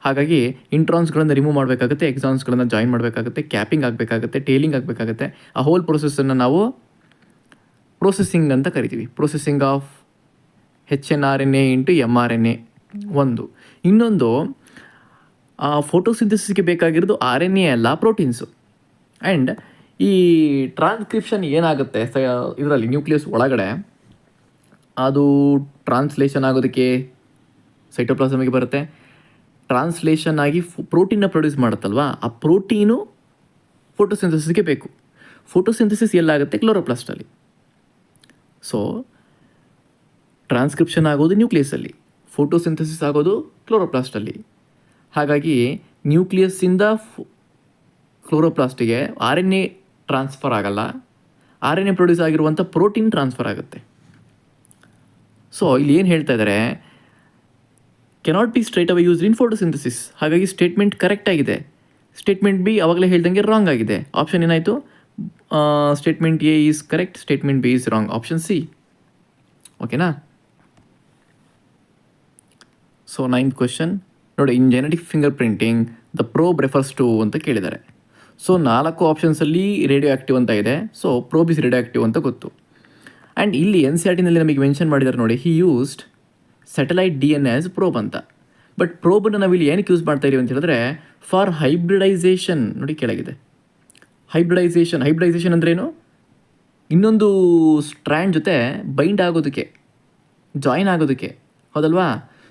ಹಾಗಾಗಿ ಇಂಟ್ರಾನ್ಸ್ಗಳನ್ನು ರಿಮೂವ್ ಮಾಡಬೇಕಾಗುತ್ತೆ, ಎಕ್ಸಾನ್ಸ್ಗಳನ್ನು ಜಾಯಿನ್ ಮಾಡಬೇಕಾಗುತ್ತೆ, ಕ್ಯಾಪಿಂಗ್ ಆಗಬೇಕಾಗುತ್ತೆ, ಟೇಲಿಂಗ್ ಆಗಬೇಕಾಗುತ್ತೆ. ಆ ಹೋಲ್ ಪ್ರೊಸೆಸನ್ನು ನಾವು ಪ್ರೊಸೆಸಿಂಗ್ ಅಂತ ಕರಿತೀವಿ. Processing of HNRNA into mRNA ಒಂದು. ಇನ್ನೊಂದು, ಫೋಟೋಸಿಂಥಸಿಸ್ಗೆ ಬೇಕಾಗಿರೋದು RNA ಅಲ್ಲ, ಪ್ರೋಟೀನ್ಸು. ಆ್ಯಂಡ್ ಈ ಟ್ರಾನ್ಸ್ಕ್ರಿಪ್ಷನ್ ಏನಾಗುತ್ತೆ ಇದರಲ್ಲಿ ನ್ಯೂಕ್ಲಿಯಸ್ ಒಳಗಡೆ, ಅದು ಟ್ರಾನ್ಸ್ಲೇಷನ್ ಆಗೋದಕ್ಕೆ ಸೈಟೋಪ್ಲಾಸಮಿಗೆ ಬರುತ್ತೆ. ಟ್ರಾನ್ಸ್ಲೇಷನ್ ಆಗಿ ಪ್ರೋಟೀನ್ನ ಪ್ರೊಡ್ಯೂಸ್ ಮಾಡುತ್ತಲ್ವಾ, ಆ ಪ್ರೋಟೀನು ಫೋಟೋಸಿಂಥಸಿಸ್ಗೆ ಬೇಕು. ಫೋಟೋಸಿಂಥಸಿಸ್ ಎಲ್ಲಾಗುತ್ತೆ? ಕ್ಲೋರೋಪ್ಲಾಸ್ಟಲ್ಲಿ. ಸೊ ಟ್ರಾನ್ಸ್ಕ್ರಿಪ್ಷನ್ ಆಗೋದು ನ್ಯೂಕ್ಲಿಯಸ್ಸಲ್ಲಿ, ಫೋಟೋಸಿಂಥಸಿಸ್ ಆಗೋದು ಕ್ಲೋರೋಪ್ಲಾಸ್ಟಲ್ಲಿ. ಹಾಗಾಗಿ ನ್ಯೂಕ್ಲಿಯಸ್ಸಿಂದ ಕ್ಲೋರೋಪ್ಲಾಸ್ಟಿಗೆ RNA ಟ್ರಾನ್ಸ್ಫರ್ ಆಗಲ್ಲ, RNA ಪ್ರೊಡ್ಯೂಸ್ ಆಗಿರುವಂಥ ಪ್ರೋಟೀನ್ ಟ್ರಾನ್ಸ್ಫರ್ ಆಗುತ್ತೆ. ಸೊ ಇಲ್ಲಿ ಏನು ಹೇಳ್ತಾ ಇದ್ದಾರೆ, cannot be straight away used in photosynthesis. ಹಾಗಾಗಿ ಸ್ಟೇಟ್ಮೆಂಟ್ ಕರೆಕ್ಟ್ ಆಗಿದೆ. ಸ್ಟೇಟ್ಮೆಂಟ್ ಬಿ ಅವಾಗಲೇ ಹೇಳ್ದಂಗೆ ರಾಂಗ್ ಆಗಿದೆ. ಆಪ್ಷನ್ ಏನಾಯಿತು? Statement A is correct, statement B is wrong, option C. ಓಕೆನಾ. ಸೊ 9th ಕ್ವೆಶನ್ ನೋಡಿ, ಇನ್ genetic finger printing the probe refers to ಅಂತ ಕೇಳಿದ್ದಾರೆ. ಸೊ 4 ಆಪ್ಷನ್ಸಲ್ಲಿ ರೇಡಿಯೋ ಆ್ಯಕ್ಟಿವ್ ಅಂತ ಇದೆ. So probe is radio active ಅಂತ ಗೊತ್ತು. ಆ್ಯಂಡ್ ಇಲ್ಲಿ NCERTನಲ್ಲಿ ನಮಗೆ ಮೆನ್ಷನ್ ಮಾಡಿದ್ದಾರೆ ನೋಡಿ, ಹಿ used satellite DNA as probe ಅಂತ. ಬಟ್ ಪ್ರೋಬನ್ನು ನಾವಿಲ್ಲಿ ಏನಕ್ಕೆ ಯೂಸ್ ಮಾಡ್ತಾ ಇದೀವಿ ಅಂತ ಹೇಳಿದ್ರೆ, ಫಾರ್ ಹೈಬ್ರಿಡೈಸೇಷನ್. ನೋಡಿ ಕೆಳಗಿದೆ, ಹೈಬ್ರಿಡೈಸೇಷನ್ ಅಂದ್ರೇನು? ಇನ್ನೊಂದು ಸ್ಟ್ರ್ಯಾಂಡ್ ಜೊತೆ ಬೈಂಡ್ ಆಗೋದಕ್ಕೆ, ಜಾಯಿನ್ ಆಗೋದಕ್ಕೆ, ಹೌದಲ್ವಾ?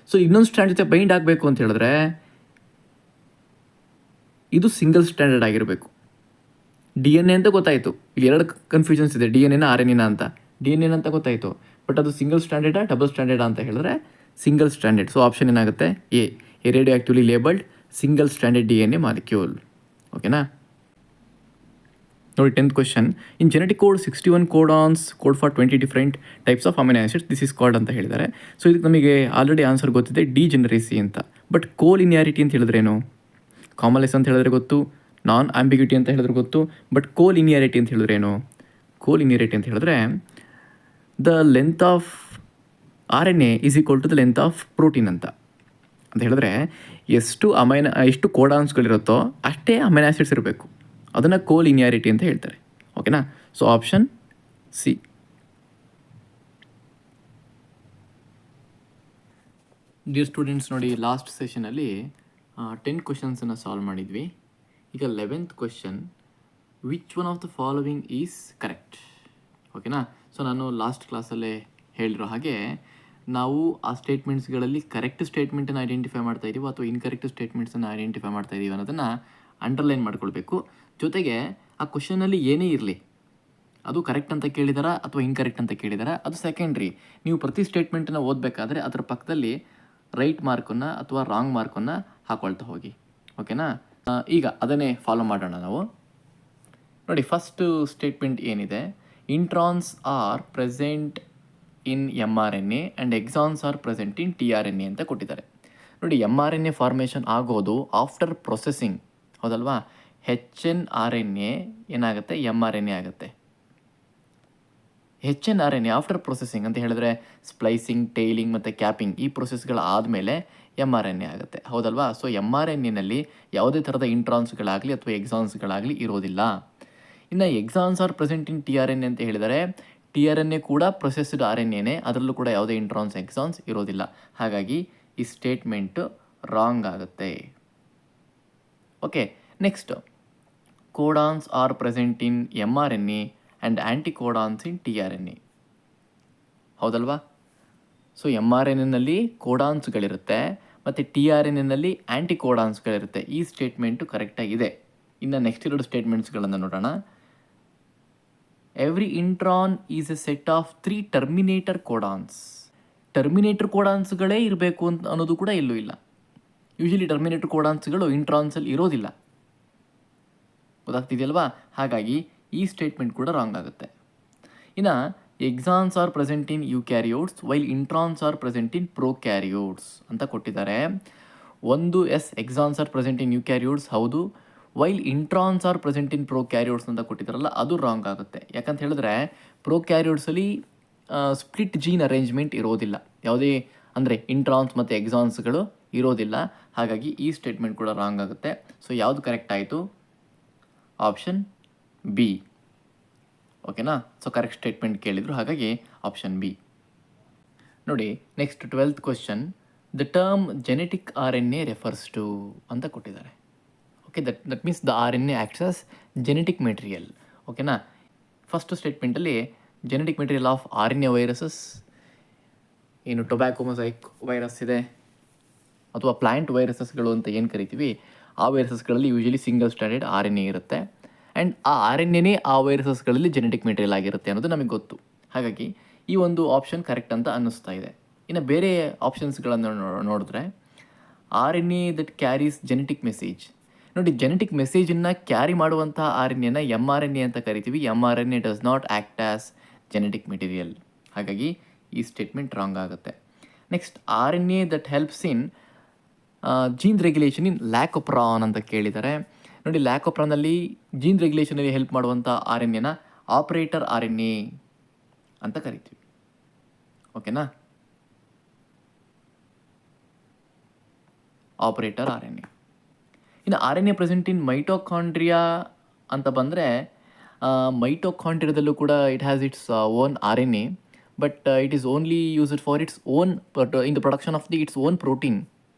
ಸೊ ಇನ್ನೊಂದು ಸ್ಟ್ರ್ಯಾಂಡ್ ಜೊತೆ ಬೈಂಡ್ ಆಗಬೇಕು ಅಂತ ಹೇಳಿದ್ರೆ ಇದು ಸಿಂಗಲ್ ಸ್ಟ್ಯಾಂಡರ್ಡ್ ಆಗಿರಬೇಕು. DNA ಅಂತ ಗೊತ್ತಾಯಿತು, ಇಲ್ಲಿ 2 ಕನ್ಫ್ಯೂಷನ್ಸ್ ಇದೆ, DNA RNA ಅಂತ. DNA ಅಂತ ಗೊತ್ತಾಯಿತು, ಬಟ್ ಅದು ಸಿಂಗಲ್ ಸ್ಟ್ಯಾಂಡರ್ಡಾ ಡಬಲ್ ಸ್ಟ್ಯಾಂಡರ್ಡಾ ಅಂತ ಹೇಳಿದ್ರೆ ಸಿಂಗಲ್ ಸ್ಟ್ಯಾಂಡರ್ಡ್. ಸೊ ಆಪ್ಷನ್ ಏನಾಗುತ್ತೆ? A radioactively labelled single standard DNA molecule. ಓಕೆನಾ. ನೋಡಿ 10th question, in genetic code 61 codons code for 20 different types of amino acids, this is called ಅಂತ ಹೇಳಿದ್ದಾರೆ. So ಇದಕ್ಕೆ ನಮಗೆ ಆಲ್ರೆಡಿ ಆನ್ಸರ್ ಗೊತ್ತಿದೆ, ಡಿಜೆನರೇಸಿ ಅಂತ. But ಕೋಲಿನಿಯಾರಿಟಿ ಅಂತ ಹೇಳಿದ್ರೇನು? ಕಾಮನ್ಲೆಸ್ ಅಂತ ಹೇಳಿದ್ರೆ ಗೊತ್ತು, ನಾನ್ ಆಂಬಿಗ್ಯೂಟಿ ಅಂತ ಹೇಳಿದ್ರೆ ಗೊತ್ತು, ಬಟ್ ಕೋಲಿನಿಯಾರಿಟಿ ಅಂತ ಹೇಳಿದ್ರೇನು? ಕೋಲಿನಿಯಾರಿಟಿ ಅಂತ ಹೇಳಿದ್ರೆ the length of RNA is equal to the length of protein ಅಂತ ಹೇಳಿದ್ರೆ, ಎಷ್ಟು ಕೋಡಾನ್ಸ್ಗಳಿರುತ್ತೋ ಅಷ್ಟೇ ಅಮೈನೋ ಆಸಿಡ್ಸ್ ಇರಬೇಕು. ಅದನ್ನು ಕೋಲಿನಿಯಾರಿಟಿ ಅಂತ ಹೇಳ್ತಾರೆ. ಓಕೆನಾ. So option C. Dear students, ನೋಡಿ ಲಾಸ್ಟ್ ಸೆಷನಲ್ಲಿ 10 ಕ್ವೆಶನ್ಸನ್ನು ಸಾಲ್ವ್ ಮಾಡಿದ್ವಿ. ಈಗ 11th question, which one of the following is correct? ಓಕೆನಾ. ಸೊ ನಾನು ಲಾಸ್ಟ್ ಕ್ಲಾಸಲ್ಲೇ ಹೇಳಿರೋ ಹಾಗೆ ನಾವು ಆ ಸ್ಟೇಟ್ಮೆಂಟ್ಸ್ಗಳಲ್ಲಿ ಕರೆಕ್ಟ್ ಸ್ಟೇಟ್ಮೆಂಟನ್ನು ಐಡೆಂಟಿಫೈ ಮಾಡ್ತಾ ಇದ್ದೀವಿ ಅಥವಾ ಇನ್ಕರೆಕ್ಟ್ ಸ್ಟೇಟ್ಮೆಂಟ್ಸನ್ನು ಐಡೆಂಟಿಫೈ ಮಾಡ್ತಾ ಇದ್ದೀವಿ ಅನ್ನೋದನ್ನು ಅಂಡರ್ಲೈನ್ ಮಾಡ್ಕೊಳ್ಬೇಕು. ಜೊತೆಗೆ ಆ ಕ್ವೆಶನಲ್ಲಿ ಏನೇ ಇರಲಿ, ಅದು ಕರೆಕ್ಟ್ ಅಂತ ಕೇಳಿದಾರಾ ಅಥವಾ ಇನ್ಕರೆಕ್ಟ್ ಅಂತ ಕೇಳಿದಾರಾ ಅದು ಸೆಕೆಂಡ್ರಿ. ನೀವು ಪ್ರತಿ ಸ್ಟೇಟ್ಮೆಂಟನ್ನು ಓದಬೇಕಾದ್ರೆ ಅದರ ಪಕ್ಕದಲ್ಲಿ ರೈಟ್ ಮಾರ್ಕನ್ನು ಅಥವಾ ರಾಂಗ್ ಮಾರ್ಕನ್ನು ಹಾಕೊಳ್ತಾ ಹೋಗಿ. ಓಕೆನಾ. ಈಗ ಅದನ್ನೇ ಫಾಲೋ ಮಾಡೋಣ ನಾವು. ನೋಡಿ, ಫಸ್ಟು ಸ್ಟೇಟ್ಮೆಂಟ್ ಏನಿದೆ, introns are present in mRNA and exons are present in tRNA ಅಂತ ಕೊಟ್ಟಿದ್ದಾರೆ. ನೋಡಿ, mRNA ಫಾರ್ಮೇಷನ್ ಆಗೋದು ಆಫ್ಟರ್ ಪ್ರೊಸೆಸಿಂಗ್, ಹೌದಲ್ವಾ? HNRNA ಏನಾಗುತ್ತೆ? mRNA ಆಗುತ್ತೆ. HNRNA ಆಫ್ಟರ್ ಪ್ರೊಸೆಸಿಂಗ್ ಅಂತ ಹೇಳಿದ್ರೆ ಸ್ಪ್ಲೈಸಿಂಗ್, ಟೈಲಿಂಗ್ ಮತ್ತು ಕ್ಯಾಪಿಂಗ್ ಈ ಪ್ರೊಸೆಸ್ಗಳಾದಮೇಲೆ mRNA ಆಗುತ್ತೆ, ಹೌದಲ್ವಾ? ಸೊ mRNAನಲ್ಲಿ ಯಾವುದೇ ಥರದ ಇಂಟ್ರಾನ್ಸ್ಗಳಾಗಲಿ ಅಥವಾ ಎಕ್ಸಾನ್ಸ್ಗಳಾಗಲಿ ಇರೋದಿಲ್ಲ. ಇನ್ನು exons are present in tRNA ಅಂತ ಹೇಳಿದರೆ tRNA ಕೂಡ ಪ್ರೊಸೆಸ್ಡ್ RNAನೇ, ಅದರಲ್ಲೂ ಕೂಡ ಯಾವುದೇ ಇಂಟ್ರಾನ್ಸ್ ಎಕ್ಸಾನ್ಸ್ ಇರೋದಿಲ್ಲ. ಹಾಗಾಗಿ ಈ ಸ್ಟೇಟ್ಮೆಂಟು ರಾಂಗ್ ಆಗುತ್ತೆ. Okay, next, codons are present in mRNA and anticodons in tRNA, ಹೌದಲ್ವಾ? ಸೊ mRNAನಲ್ಲಿ ಕೋಡಾನ್ಸ್ಗಳಿರುತ್ತೆ ಮತ್ತು tRNAನಲ್ಲಿ ಆ್ಯಂಟಿಕೋಡಾನ್ಸ್ಗಳಿರುತ್ತೆ. ಈ ಸ್ಟೇಟ್ಮೆಂಟು ಕರೆಕ್ಟಾಗಿದೆ. ಇನ್ನು ನೆಕ್ಸ್ಟ್ 2 ಸ್ಟೇಟ್ಮೆಂಟ್ಸ್ಗಳನ್ನು ನೋಡೋಣ. Every intron is a set of 3 terminator codons. Terminator ಕೋಡಾನ್ಸ್ಗಳೇ ಇರಬೇಕು ಅಂತ ಅನ್ನೋದು ಕೂಡ ಎಲ್ಲೂ ಇಲ್ಲ. ಯೂಶಲಿ ಟರ್ಮಿನೇಟರ್ ಕೋಡಾನ್ಸ್ಗಳು ಇಂಟ್ರಾನ್ಸಲ್ಲಿ ಇರೋದಿಲ್ಲ, ಗೊತ್ತಾಗ್ತಿದೆಯಲ್ವಾ? ಹಾಗಾಗಿ ಈ ಸ್ಟೇಟ್ಮೆಂಟ್ ಕೂಡ ರಾಂಗ್ ಆಗುತ್ತೆ. ಇನ್ನು exons are present in eukaryotes while introns are present in prokaryotes ಅಂತ ಕೊಟ್ಟಿದ್ದಾರೆ. ಒಂದು exons are present in eukaryotes ಹೌದು, while introns are present in prokaryotes ಅಂತ ಕೊಟ್ಟಿದ್ದಾರಲ್ಲ ಅದು ರಾಂಗ್ ಆಗುತ್ತೆ. ಯಾಕಂತ ಹೇಳಿದ್ರೆ ಪ್ರೋಕ್ಯಾರಿಯೋಟ್ಸಲ್ಲಿ ಸ್ಪ್ಲಿಟ್ ಜೀನ್ ಅರೇಂಜ್ಮೆಂಟ್ ಇರೋದಿಲ್ಲ, ಯಾವುದೇ ಅಂದರೆ ಇಂಟ್ರಾನ್ಸ್ ಮತ್ತು ಎಕ್ಸಾನ್ಸ್ಗಳು ಇರೋದಿಲ್ಲ. ಹಾಗಾಗಿ ಈ ಸ್ಟೇಟ್ಮೆಂಟ್ ಕೂಡ ರಾಂಗ್ ಆಗುತ್ತೆ. ಸೊ ಯಾವುದು ಕರೆಕ್ಟ್ ಆಯಿತು? Option B. ಓಕೆನಾ? ಸೊ ಕರೆಕ್ಟ್ ಸ್ಟೇಟ್ಮೆಂಟ್ ಕೇಳಿದರು, ಹಾಗಾಗಿ ಆಪ್ಷನ್ ಬಿ. ನೋಡಿ, next 12th question, the term genetic RNA refers to ಅಂತ ಕೊಟ್ಟಿದ್ದಾರೆ. Okay, that means the RNA acts as genetic material. ಓಕೆನಾ? ಫಸ್ಟ್ ಸ್ಟೇಟ್ಮೆಂಟಲ್ಲಿ genetic material of RNA viruses, ಏನು tobacco mosaic virus ಇದೆ ಅಥವಾ ಪ್ಲ್ಯಾಂಟ್ ವೈರಸಸ್ಗಳು ಅಂತ ಏನು ಕರಿತೀವಿ, ಆ ವೈರಸಸ್ಗಳಲ್ಲಿ ಯೂಶಲಿ ಸಿಂಗಲ್ ಸ್ಟ್ಯಾಂಡರ್ಡ್ RNA ಇರುತ್ತೆ ಆ್ಯಂಡ್ ಆ RNAನೇ ಆ ವೈರಸಸ್ಗಳಲ್ಲಿ ಜೆನೆಟಿಕ್ ಮೆಟೀರಿಯಲ್ ಆಗಿರುತ್ತೆ ಅನ್ನೋದು ನಮಗೆ ಗೊತ್ತು. ಹಾಗಾಗಿ ಈ ಒಂದು ಆಪ್ಷನ್ ಕರೆಕ್ಟ್ ಅಂತ ಅನ್ನಿಸ್ತಾ ಇದೆ. ಇನ್ನು ಬೇರೆ ಆಪ್ಷನ್ಸ್ಗಳನ್ನು ನೋಡಿದ್ರೆ RNA that carries genetic message. ನೋಡಿ, ಜೆನೆಟಿಕ್ ಮೆಸೇಜನ್ನು ಕ್ಯಾರಿ ಮಾಡುವಂಥ RNAನ mRNA ಅಂತ ಕರಿತೀವಿ. mRNA does not act as genetic material. ಹಾಗಾಗಿ ಈ ಸ್ಟೇಟ್ಮೆಂಟ್ ರಾಂಗ್ ಆಗುತ್ತೆ. Next, RNA that helps in gene regulation in lac operon ಅಂತ ಕೇಳಿದ್ದಾರೆ. ನೋಡಿ, ಲ್ಯಾಕೋಪ್ರಾನಲ್ಲಿ ಜೀನ್ ರೆಗ್ಯುಲೇಷನಲ್ಲಿ ಹೆಲ್ಪ್ ಮಾಡುವಂಥ RNAನ ಆಪರೇಟರ್ RNA ಅಂತ ಕರಿತೀವಿ. ಓಕೆನಾ? Operator RNA. ಇನ್ನು RNA ಪ್ರೆಸೆಂಟ್ ಇನ್ ಮೈಟೋಕಾಂಡ್ರಿಯಾ ಅಂತ ಬಂದರೆ ಮೈಟೋಕಾಂಡ್ರಿಯಾದಲ್ಲೂ ಕೂಡ it has its own RNA, but it is only used for its own in the production of its own protein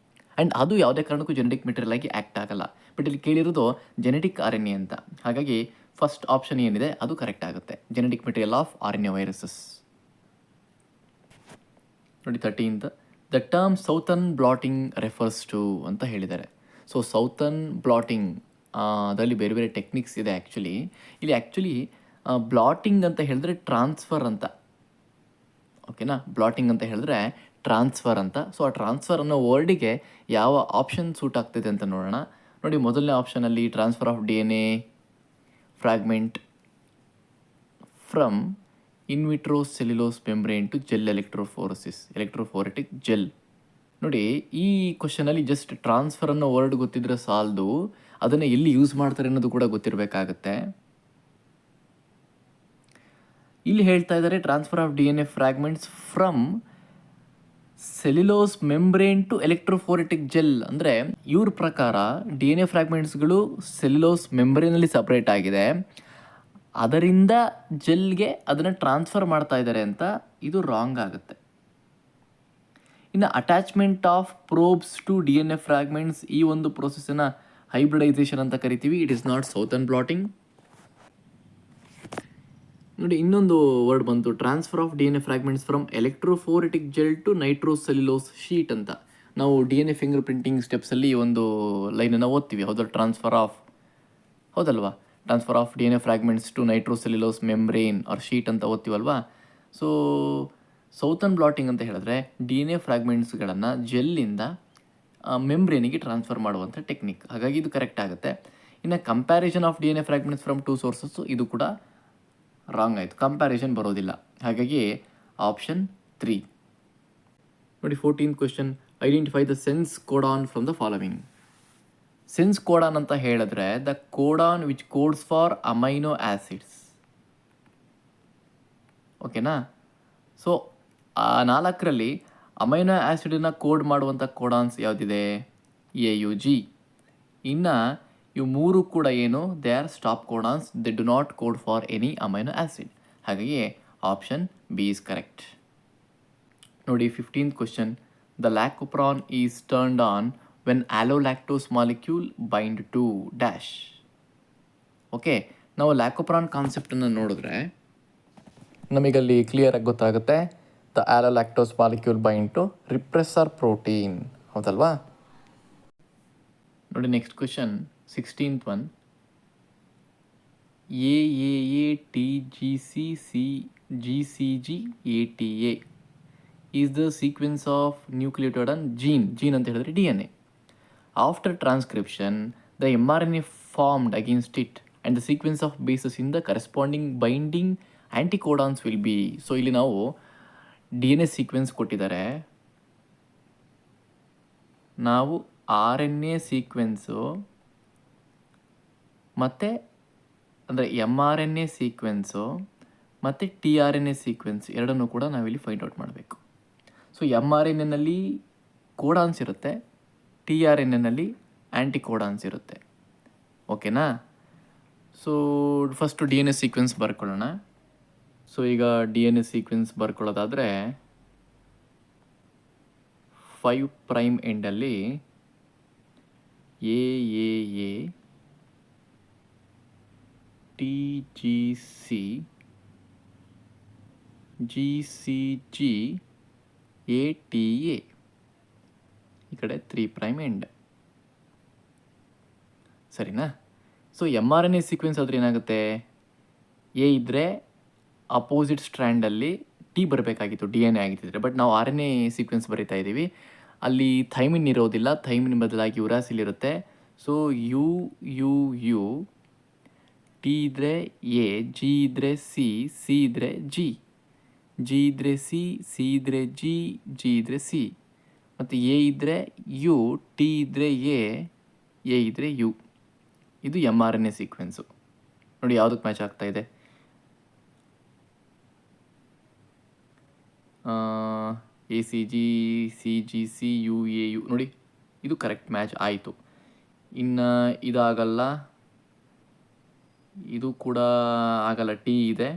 and ಅದು ಯಾವುದೇ ಕಾರಣಕ್ಕೂ ಜೆನೆಟಿಕ್ ಮೆಟೀರಿಯಲ್ ಆಗಿ ಆ್ಯಕ್ಟ್ ಆಗಲ್ಲ. ಬಟ್ ಇಲ್ಲಿ ಕೇಳಿರೋದು ಜೆನೆಟಿಕ್ RNA ಅಂತ. ಹಾಗಾಗಿ ಫಸ್ಟ್ ಆಪ್ಷನ್ ಏನಿದೆ ಅದು ಕರೆಕ್ಟ್ ಆಗುತ್ತೆ, genetic material of RNA viruses. ನೋಡಿ, 13th, the term southern blotting refers to ಅಂತ ಹೇಳಿದ್ದಾರೆ. ಸೊ ಸೌತರ್ನ್ ಬ್ಲಾಟಿಂಗ್ ಅದರಲ್ಲಿ ಬೇರೆ ಬೇರೆ ಟೆಕ್ನಿಕ್ಸ್ ಇದೆ. ಇಲ್ಲಿ ಬ್ಲಾಟಿಂಗ್ ಅಂತ ಹೇಳಿದ್ರೆ ಟ್ರಾನ್ಸ್ಫರ್ ಅಂತ. ಓಕೆನಾ? ಬ್ಲಾಟಿಂಗ್ ಅಂತ ಹೇಳಿದ್ರೆ ಟ್ರಾನ್ಸ್ಫರ್ ಅಂತ. ಸೊ ಆ ಟ್ರಾನ್ಸ್ಫರ್ ಅನ್ನೋ ವರ್ಡಿಗೆ ಯಾವ ಆಪ್ಷನ್ ಸೂಟ್ ಆಗ್ತಿದೆ ಅಂತ ನೋಡೋಣ. ನೋಡಿ, ಮೊದಲನೇ ಆಪ್ಷನಲ್ಲಿ transfer of DNA fragment from in vitro cellulose membrane to gel electrophoretic gel. ನೋಡಿ, ಈ ಕ್ವಶನಲ್ಲಿ ಜಸ್ಟ್ ಟ್ರಾನ್ಸ್ಫರ್ ಅನ್ನೋ ವರ್ಡ್ ಗೊತ್ತಿದ್ರೆ ಸಾಲದು, ಅದನ್ನು ಎಲ್ಲಿ ಯೂಸ್ ಮಾಡ್ತಾರೆ ಅನ್ನೋದು ಕೂಡ ಗೊತ್ತಿರಬೇಕಾಗತ್ತೆ. ಇಲ್ಲಿ ಹೇಳ್ತಾ ಇದ್ದಾರೆ transfer of DNA fragments from cellulose membrane to electrophoretic gel. ಅಂದರೆ ಇವ್ರ ಪ್ರಕಾರ DNA ಫ್ರಾಗ್ಮೆಂಟ್ಸ್ಗಳು ಸೆಲ್ಯುಲೋಸ್ ಮೆಂಬ್ರೇನಲ್ಲಿ ಸಪ್ರೇಟ್ ಆಗಿದೆ, ಅದರಿಂದ ಜೆಲ್ಗೆ ಅದನ್ನು ಟ್ರಾನ್ಸ್ಫರ್ ಮಾಡ್ತಾ ಇದ್ದಾರೆ ಅಂತ. ಇದು ರಾಂಗ್ ಆಗುತ್ತೆ. ಇನ್ನು attachment of probes to DNA fragments, ಈ ಒಂದು ಪ್ರೋಸೆಸ್ಸನ್ನು ಹೈಬ್ರಿಡೈಸೇಷನ್ ಅಂತ ಕರಿತೀವಿ. It is not Southern blotting. ನೋಡಿ, ಇನ್ನೊಂದು ವರ್ಡ್ ಬಂತು, transfer of DNA fragments from electrophoretic gel to nitrocellulose sheet ಅಂತ. ನಾವು DNA ಫಿಂಗರ್ ಪ್ರಿಂಟಿಂಗ್ ಸ್ಟೆಪ್ಸಲ್ಲಿ ಒಂದು ಲೈನನ್ನು ಓದ್ತೀವಿ, ಹೌದಲ್ಲ? Transfer of DNA fragments to nitrocellulose membrane or sheet ಅಂತ ಓದ್ತೀವಲ್ವಾ? ಸೊ ಸೌತರ್ನ್ ಬ್ಲಾಟಿಂಗ್ ಅಂತ ಹೇಳಿದ್ರೆ DNA ಫ್ರಾಗ್ಮೆಂಟ್ಸ್ಗಳನ್ನು ಜೆಲ್ಲಿಂದ ಮೆಂಬ್ರೇನಿಗೆ ಟ್ರಾನ್ಸ್ಫರ್ ಮಾಡುವಂಥ ಟೆಕ್ನಿಕ್. ಹಾಗಾಗಿ ಇದು ಕರೆಕ್ಟ್ ಆಗುತ್ತೆ. ಇನ್ನು comparison of DNA fragments from 2 sources, ಇದು ಕೂಡ ರಾಂಗ್ ಆಯಿತು, ಕಂಪ್ಯಾರಿಸನ್ ಬರೋದಿಲ್ಲ. ಹಾಗಾಗಿ ಆಪ್ಷನ್ 3. ನೋಡಿ, 14th question, identify the sense codon from the following. Sense codon ಅಂತ ಹೇಳಿದ್ರೆ the codon which codes for amino acids. ಓಕೆನಾ. ಸೊ ಆ 4ರಲ್ಲಿ ಅಮೈನೋ ಆ್ಯಸಿಡನ್ನು ಕೋಡ್ ಮಾಡುವಂಥ ಕೋಡಾನ್ಸ್ ಯಾವುದಿದೆ? AUG. ಇನ್ನು ಇವು 3 ಕೂಡ ಏನು? They are stop codons, they do not code for any amino acid. ಹಾಗಾಗಿ ಆಪ್ಷನ್ ಬಿ ಈಸ್ ಕರೆಕ್ಟ್. ನೋಡಿ 15th question. The lac operon is turned on when allolactose molecule bind to dash. Okay, ನಾವು lac operon ಕಾನ್ಸೆಪ್ಟನ್ನು ನೋಡಿದ್ರೆ ನಮಗಲ್ಲಿ ಕ್ಲಿಯರಾಗಿ ಗೊತ್ತಾಗುತ್ತೆ. The allolactose molecule bind to repressor protein, ಹೌದಲ್ವಾ? ನೋಡಿ next question 16th one. AAATGCCGCG-ATA is the sequence of nucleotide on gene ಅಂತ ಹೇಳಿದ್ರೆ DNA. After transcription the mRNA formed against it and the sequence of bases in the corresponding binding anticodons will be. So ಇಲ್ಲಿ ನಾವು DNA sequence ಕೊಟ್ಟಿದ್ದಾರೆ, ನಾವು RNA sequence ಮತ್ತು ಅಂದರೆ mRNA sequence ಮತ್ತು tRNA sequence ಎರಡನ್ನೂ ಕೂಡ ನಾವಿಲ್ಲಿ ಫೈಂಡ್ ಔಟ್ ಮಾಡಬೇಕು. ಸೊ mRNAನಲ್ಲಿ ಕೋಡಾನ್ಸ್ ಇರುತ್ತೆ, tRNAನಲ್ಲಿ ಆ್ಯಂಟಿಕೋಡಾನ್ಸ್ ಇರುತ್ತೆ. ಓಕೆನಾ. ಸೊ ಫಸ್ಟು DNA ಸೀಕ್ವೆನ್ಸ್ ಬರ್ಕೊಳ್ಳೋಣ. ಸೊ ಈಗ DNA ಸೀಕ್ವೆನ್ಸ್ ಬರ್ಕೊಳ್ಳೋದಾದರೆ 5' ಎಂಡಲ್ಲಿ AAA TGC GCG ATA, ಈ ಕಡೆ 3' ಎಂಡ್, ಸರಿನಾ? ಸೊ mRNA ಸೀಕ್ವೆನ್ಸ್ ಆದರೆ ಏನಾಗುತ್ತೆ? ಎ ಇದ್ದರೆ ಅಪೋಸಿಟ್ ಸ್ಟ್ರ್ಯಾಂಡಲ್ಲಿ ಟಿ ಬರಬೇಕಾಗಿತ್ತು, DNA ಆಗಿದ್ದಿದ್ರೆ. ಬಟ್ ನಾವು RNA ಸೀಕ್ವೆನ್ಸ್ ಬರೀತಾ ಇದ್ದೀವಿ, ಅಲ್ಲಿ ಥೈಮಿನ್ ಇರೋದಿಲ್ಲ, ಥೈಮಿನ್ ಬದಲಾಗಿ ಯುರಾಸಿಲ್ ಇರುತ್ತೆ. ಸೊ ಯು ಟಿ ಇದ್ದರೆ ಎ, ಜಿ ಇದ್ದರೆ ಸಿ ಇದ್ದರೆ ಜಿ ಇದ್ದರೆ ಸಿ ಇದ್ದರೆ ಜಿ ಇದ್ದರೆ ಸಿ, ಮತ್ತು ಎ ಇದ್ದರೆ ಯು, ಟಿ ಇದ್ದರೆ ಎ ಇದ್ದರೆ ಯು. ಇದು mRNA ಸೀಕ್ವೆನ್ಸು. ನೋಡಿ ಯಾವುದಕ್ಕೆ ಮ್ಯಾಚ್ ಆಗ್ತಾ ಇದೆ? ACG CGC UAU. ನೋಡಿ ಇದು ಕರೆಕ್ಟ್ ಮ್ಯಾಚ್ ಆಯಿತು. ಇನ್ನು ಇದಾಗಲ್ಲ, ಇದು ಕೂಡ ಆಗಲ್ಲ, ಟಿ ಇದೆ,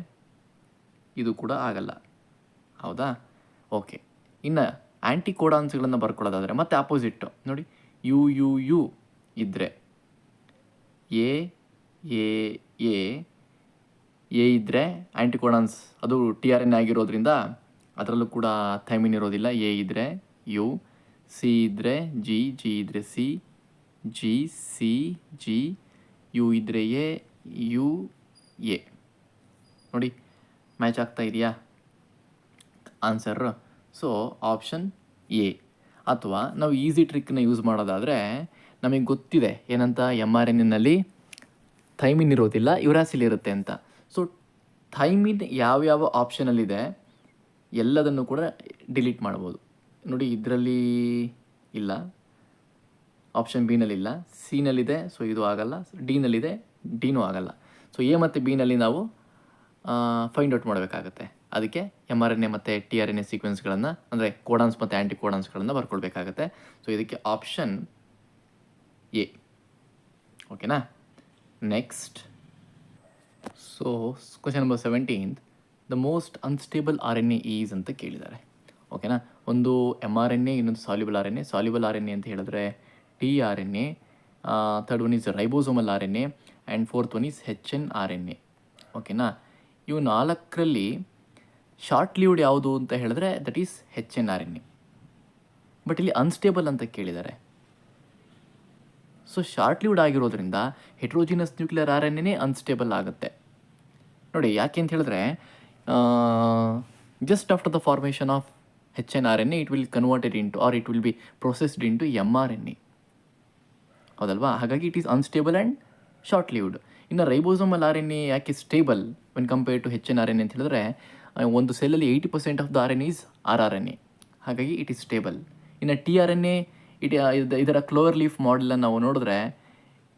ಇದು ಕೂಡ ಆಗಲ್ಲ, ಹೌದಾ? ಓಕೆ. ಇನ್ನು ಆ್ಯಂಟಿಕೋಡಾನ್ಸ್ಗಳನ್ನು ಬರ್ಕೊಳ್ಳೋದಾದರೆ ಮತ್ತೆ ಆಪೋಸಿಟ್ಟು ನೋಡಿ, ಯು ಇದ್ದರೆ ಎ ಇದ್ದರೆ ಆ್ಯಂಟಿಕೋಡಾನ್ಸ್ ಅದು tRNA ಆಗಿರೋದ್ರಿಂದ ಅದರಲ್ಲೂ ಕೂಡ ಥೈಮಿನ್ ಇರೋದಿಲ್ಲ. ಎ ಇದ್ದರೆ ಯು, ಸಿ ಇದ್ದರೆ ಜಿ ಇದ್ದರೆ ಸಿ ಯು ಇದ್ದರೆ ಎ ನೋಡಿ ಮ್ಯಾಚ್ ಆಗ್ತಾ ಇದೆಯಾ ಆನ್ಸರ್? So option A. ಅಥವಾ ನಾವು ಈಸಿ ಟ್ರಿಕ್ನ ಯೂಸ್ ಮಾಡೋದಾದರೆ ನಮಗೆ ಗೊತ್ತಿದೆ ಏನಂತ, mRNAನಲ್ಲಿ ಥೈಮಿನ್ ಇರೋದಿಲ್ಲ, ಯುರಾಸಿಲ್ ಇರುತ್ತೆ ಅಂತ. ಸೊ ಥೈಮಿನ್ ಯಾವ್ಯಾವ ಆಪ್ಷನಲ್ಲಿದೆ ಎಲ್ಲದನ್ನು ಕೂಡ ಡಿಲೀಟ್ ಮಾಡ್ಬೋದು. ನೋಡಿ ಇದರಲ್ಲಿ ಇಲ್ಲ, ಆಪ್ಷನ್ ಬಿನಲ್ಲಿಲ್ಲ, ಸಿನಲ್ಲಿದೆ, ಸೊ ಇದು ಆಗಲ್ಲ, ಡಿನಲ್ಲಿದೆ, ಡಿನೂ ಆಗಲ್ಲ. ಸೊ ಎ ಮತ್ತು ಬಿನಲ್ಲಿ ನಾವು ಫೈಂಡ್ ಔಟ್ ಮಾಡಬೇಕಾಗತ್ತೆ. ಅದಕ್ಕೆ mRNA ಮತ್ತು tRNA ಸೀಕ್ವೆನ್ಸ್ಗಳನ್ನು ಅಂದರೆ ಕೋಡಾನ್ಸ್ ಮತ್ತು ಆ್ಯಂಟಿಕೋಡಾನ್ಸ್ಗಳನ್ನು ಬರ್ಕೊಳ್ಬೇಕಾಗತ್ತೆ. ಸೊ ಇದಕ್ಕೆ ಆಪ್ಷನ್ ಎ. ಓಕೆನಾ. Next, so question number 17. The most unstable RNA is ಅಂತ ಕೇಳಿದ್ದಾರೆ. ಓಕೆನಾ. ಒಂದು mRNA, ಇನ್ನೊಂದು ಸಾಲ್ಯುಬಲ್ RNA. ಸಾಲ್ಯುಬಲ್ RNA ಅಂತ ಹೇಳಿದ್ರೆ tRNA, third one is ribosomal RNA and fourth one is HNRNA. ಓಕೆನಾ. ಇವು 4ರಲ್ಲಿ ಶಾರ್ಟ್ ಲಿವ್ಡ್ ಯಾವುದು ಅಂತ ಹೇಳಿದ್ರೆ ದಟ್ ಈಸ್ HNRNA. ಬಟ್ ಇಲ್ಲಿ ಅನ್ಸ್ಟೇಬಲ್ ಅಂತ ಕೇಳಿದ್ದಾರೆ. ಸೊ ಶಾರ್ಟ್ ಲಿವ್ಡ್ ಆಗಿರೋದ್ರಿಂದ ಹೆಟ್ರೋಜಿನಸ್ ನ್ಯೂಕ್ಲಿಯರ್ RNA ಅನ್ಸ್ಟೇಬಲ್ ಆಗುತ್ತೆ. ನೋಡಿ ಯಾಕೆ ಅಂತ ಹೇಳಿದ್ರೆ just after the formation of HNRNA it will converted into or it will be processed into mRNA, ಹೌದಲ್ವಾ? ಹಾಗಾಗಿ it is unstable and short lived. ಇನ್ನು ರೈಬೋಸೋಮಲ್ RNA ಯಾಕೆ stable when compared to HNRNA ಅಂತ ಹೇಳಿದ್ರೆ ಒಂದು ಸೆಲ್ಲಲ್ಲಿ 80% of the RNA is rRNA, ಹಾಗಾಗಿ it is stable. ಇನ್ನು tRNA ಇದರ ಕ್ಲೋವರ್ ಲೀಫ್ ಮಾಡೆಲನ್ನು ನಾವು ನೋಡಿದ್ರೆ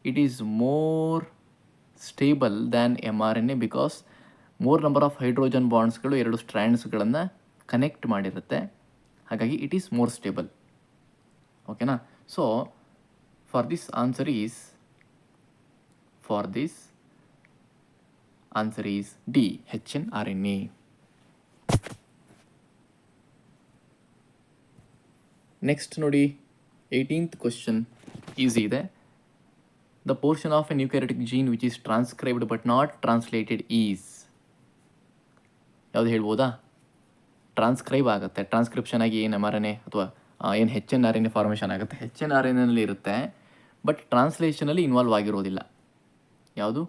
it is more stable than mRNA because more number of hydrogen ಬಾಂಡ್ಸ್ಗಳು 2 ಸ್ಟ್ರ್ಯಾಂಡ್ಸ್ಗಳನ್ನು ಕನೆಕ್ಟ್ ಮಾಡಿರುತ್ತೆ. ಹಾಗಾಗಿ ಇಟ್ ಈಸ್ ಮೋರ್ ಸ್ಟೇಬಲ್. ಓಕೆನಾ? So for this answer is D, HNRNA. Next ನೋಡಿ 18th ಕ್ವಶನ್ ಈಸಿ ಇದೆ. The portion of an eukaryotic gene which is transcribed but not translated is. ಯಾವುದು ಹೇಳ್ಬೋದಾ? Transcribe ಆಗುತ್ತೆ, ಟ್ರಾನ್ಸ್ಕ್ರಿಪ್ಷನ್ ಆಗಿ ಏನು mRNA ಅಥವಾ ಏನು HNRNA ಫಾರ್ಮೇಷನ್ ಆಗುತ್ತೆ, HNRNA ಇರುತ್ತೆ, ಬಟ್ ಟ್ರಾನ್ಸ್ಲೇಷನಲ್ಲಿ ಇನ್ವಾಲ್ವ್ ಆಗಿರೋದಿಲ್ಲ. ಯಾವುದು?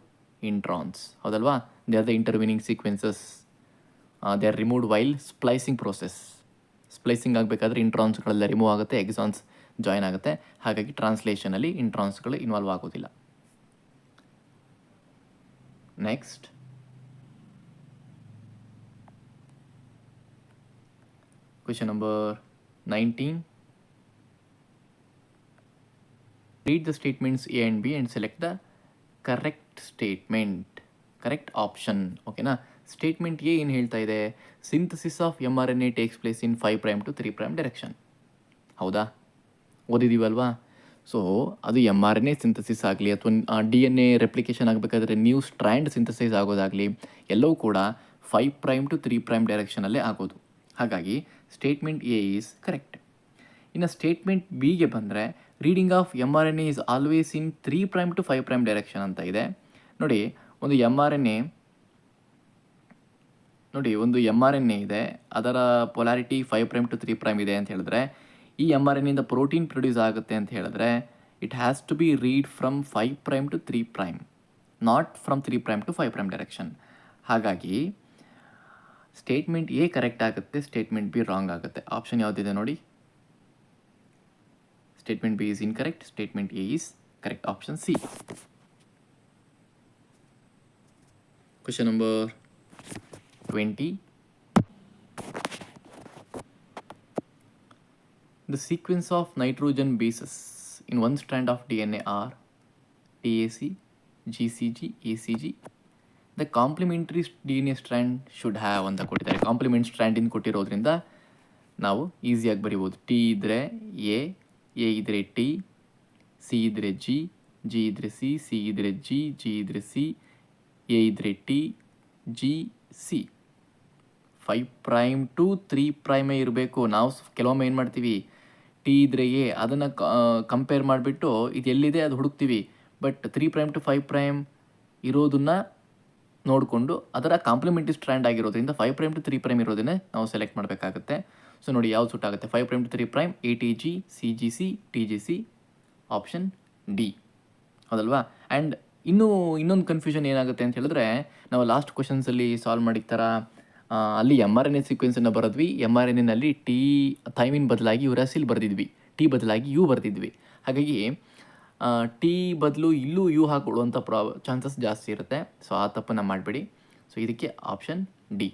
ಇಂಟ್ರಾನ್ಸ್. ಹೌದಲ್ವಾ? They are the intervening sequences. They are removed while splicing process. Splicing ಆಗಬೇಕಾದ್ರೆ ಇಂಟ್ರಾನ್ಸ್ಗಳೆಲ್ಲ ರಿಮೂವ್ ಆಗುತ್ತೆ, ಎಕ್ಸಾನ್ಸ್ ಜಾಯಿನ್ ಆಗುತ್ತೆ. ಹಾಗಾಗಿ ಟ್ರಾನ್ಸ್ಲೇಷನಲ್ಲಿ ಇಂಟ್ರಾನ್ಸ್ಗಳು ಇನ್ವಾಲ್ವ್ ಆಗೋದಿಲ್ಲ. Next question number 19. Read the statements A and B and select the correct statement, correct option. ಓಕೆನಾ? Statement A ಏನು ಹೇಳ್ತಾ ಇದೆ? Synthesis of mRNA takes place in 5' to 3' direction. ಹೌದಾ? ಓದಿದ್ದೀವಲ್ವಾ? ಸೊ ಅದು mRNA ಸಿಂಥಸಿಸ್ ಆಗಲಿ ಅಥವಾ DNA ರೆಪ್ಲಿಕೇಶನ್ ಆಗಬೇಕಾದ್ರೆ new strand synthesise ಆಗೋದಾಗಲಿ ಎಲ್ಲವೂ ಕೂಡ 5' to 3' ಡೈರೆಕ್ಷನಲ್ಲೇ ಆಗೋದು. ಹಾಗಾಗಿ ಸ್ಟೇಟ್ಮೆಂಟ್ ಎ ಈಸ್ ಕರೆಕ್ಟ್. ಇನ್ನು ಸ್ಟೇಟ್ಮೆಂಟ್ ಬಿಗೆ ಬಂದರೆ reading of mRNA is always in 3' to 5' direction ಅಂತ ಇದೆ. ನೋಡಿ, ಒಂದು mRNA ಇದೆ, ಅದರ ಪೊಲಾರಿಟಿ 5' to 3' ಇದೆ ಅಂತ ಹೇಳಿದ್ರೆ, ಈ mRNAಯಿಂದ ಪ್ರೋಟೀನ್ ಪ್ರೊಡ್ಯೂಸ್ ಆಗುತ್ತೆ ಅಂತ ಹೇಳಿದ್ರೆ it has to be read from 5' to 3', not from 3' to 5' direction. ಹಾಗಾಗಿ ಸ್ಟೇಟ್ಮೆಂಟ್ ಎ ಕರೆಕ್ಟ್ ಆಗುತ್ತೆ, ಸ್ಟೇಟ್ಮೆಂಟ್ ಬಿ ರಾಂಗ್ ಆಗುತ್ತೆ. ಆಪ್ಷನ್ ಯಾವುದಿದೆ ನೋಡಿ? Statement B is incorrect. Statement A is correct. Option C. Question number 20. The sequence of nitrogen bases in one strand of DNA are TAC, GCG, ACG. The complementary DNA strand should have ಅಂತ ಕೊಟ್ಟಿದ್ದಾರೆ. Compliment strand ಇನ್ ಕೊಟ್ಟಿರೋದ್ರಿಂದ ನಾವು ಈಸಿಯಾಗಿ ಬರಿಬೋದು. T ಇದ್ದರೆ A ಇದ್ದರೆ T, C ಇದ್ದರೆ G ಇದ್ದರೆ C ಇದ್ದರೆ ಜಿ ಇದ್ದರೆ ಸಿ, ಎ ಇದ್ದರೆ ಟಿ, ಜಿ ಸಿ. 5' to 3' ಇರಬೇಕು. ನಾವು ಕೆಲವೊಮ್ಮೆ ಏನು ಮಾಡ್ತೀವಿ, ಟಿ ಇದ್ದರೆ ಎ ಅದನ್ನು ಕಂಪೇರ್ ಮಾಡಿಬಿಟ್ಟು ಇದು ಎಲ್ಲಿದೆ ಅದು ಹುಡುಕ್ತೀವಿ. ಬಟ್ 3' to 5' ಇರೋದನ್ನು ನೋಡಿಕೊಂಡು ಅದರ ಕಾಂಪ್ಲಿಮೆಂಟ್ರಿ ಸ್ಟ್ರ್ಯಾಂಡ್ ಆಗಿರೋದ್ರಿಂದ 5' to 3' ಇರೋದನ್ನೇ ನಾವು ಸೆಲೆಕ್ಟ್ ಮಾಡಬೇಕಾಗುತ್ತೆ. ಸೊ ನೋಡಿ ಯಾವ್ದು ಸೂಟ್ ಆಗುತ್ತೆ? 5' to 3', ATG, CGC, TGC. Option D. ಹೌದಲ್ವಾ? ಆ್ಯಂಡ್ ಇನ್ನೊಂದು ಕನ್ಫ್ಯೂಷನ್ ಏನಾಗುತ್ತೆ ಅಂತ ಹೇಳಿದ್ರೆ, ನಾವು ಲಾಸ್ಟ್ ಕ್ವಶನ್ಸಲ್ಲಿ ಸಾಲ್ವ್ ಮಾಡಿದ ಥರ ಅಲ್ಲಿ mRNA ಸೀಕ್ವೆನ್ಸನ್ನು ಬರೆದ್ವಿ. mRNAನಲ್ಲಿ ಟಿ ಥೈಮಿನ್ ಬದಲಾಗಿ ಯುರಾಸಿಲ್ ಬರೆದಿದ್ವಿ, ಟಿ ಬದಲಾಗಿ ಯು ಬರೆದಿದ್ವಿ. ಹಾಗಾಗಿ ಟಿ ಬದಲು ಇಲ್ಲೂ ಯು ಹಾಕೊಳ್ಳುವಂಥ ಚಾನ್ಸಸ್ ಜಾಸ್ತಿ ಇರುತ್ತೆ. ಸೊ ಆ ತಪ್ಪನ್ನು ಮಾಡಬೇಡಿ. ಸೊ ಇದಕ್ಕೆ ಆಪ್ಷನ್ ಡಿ.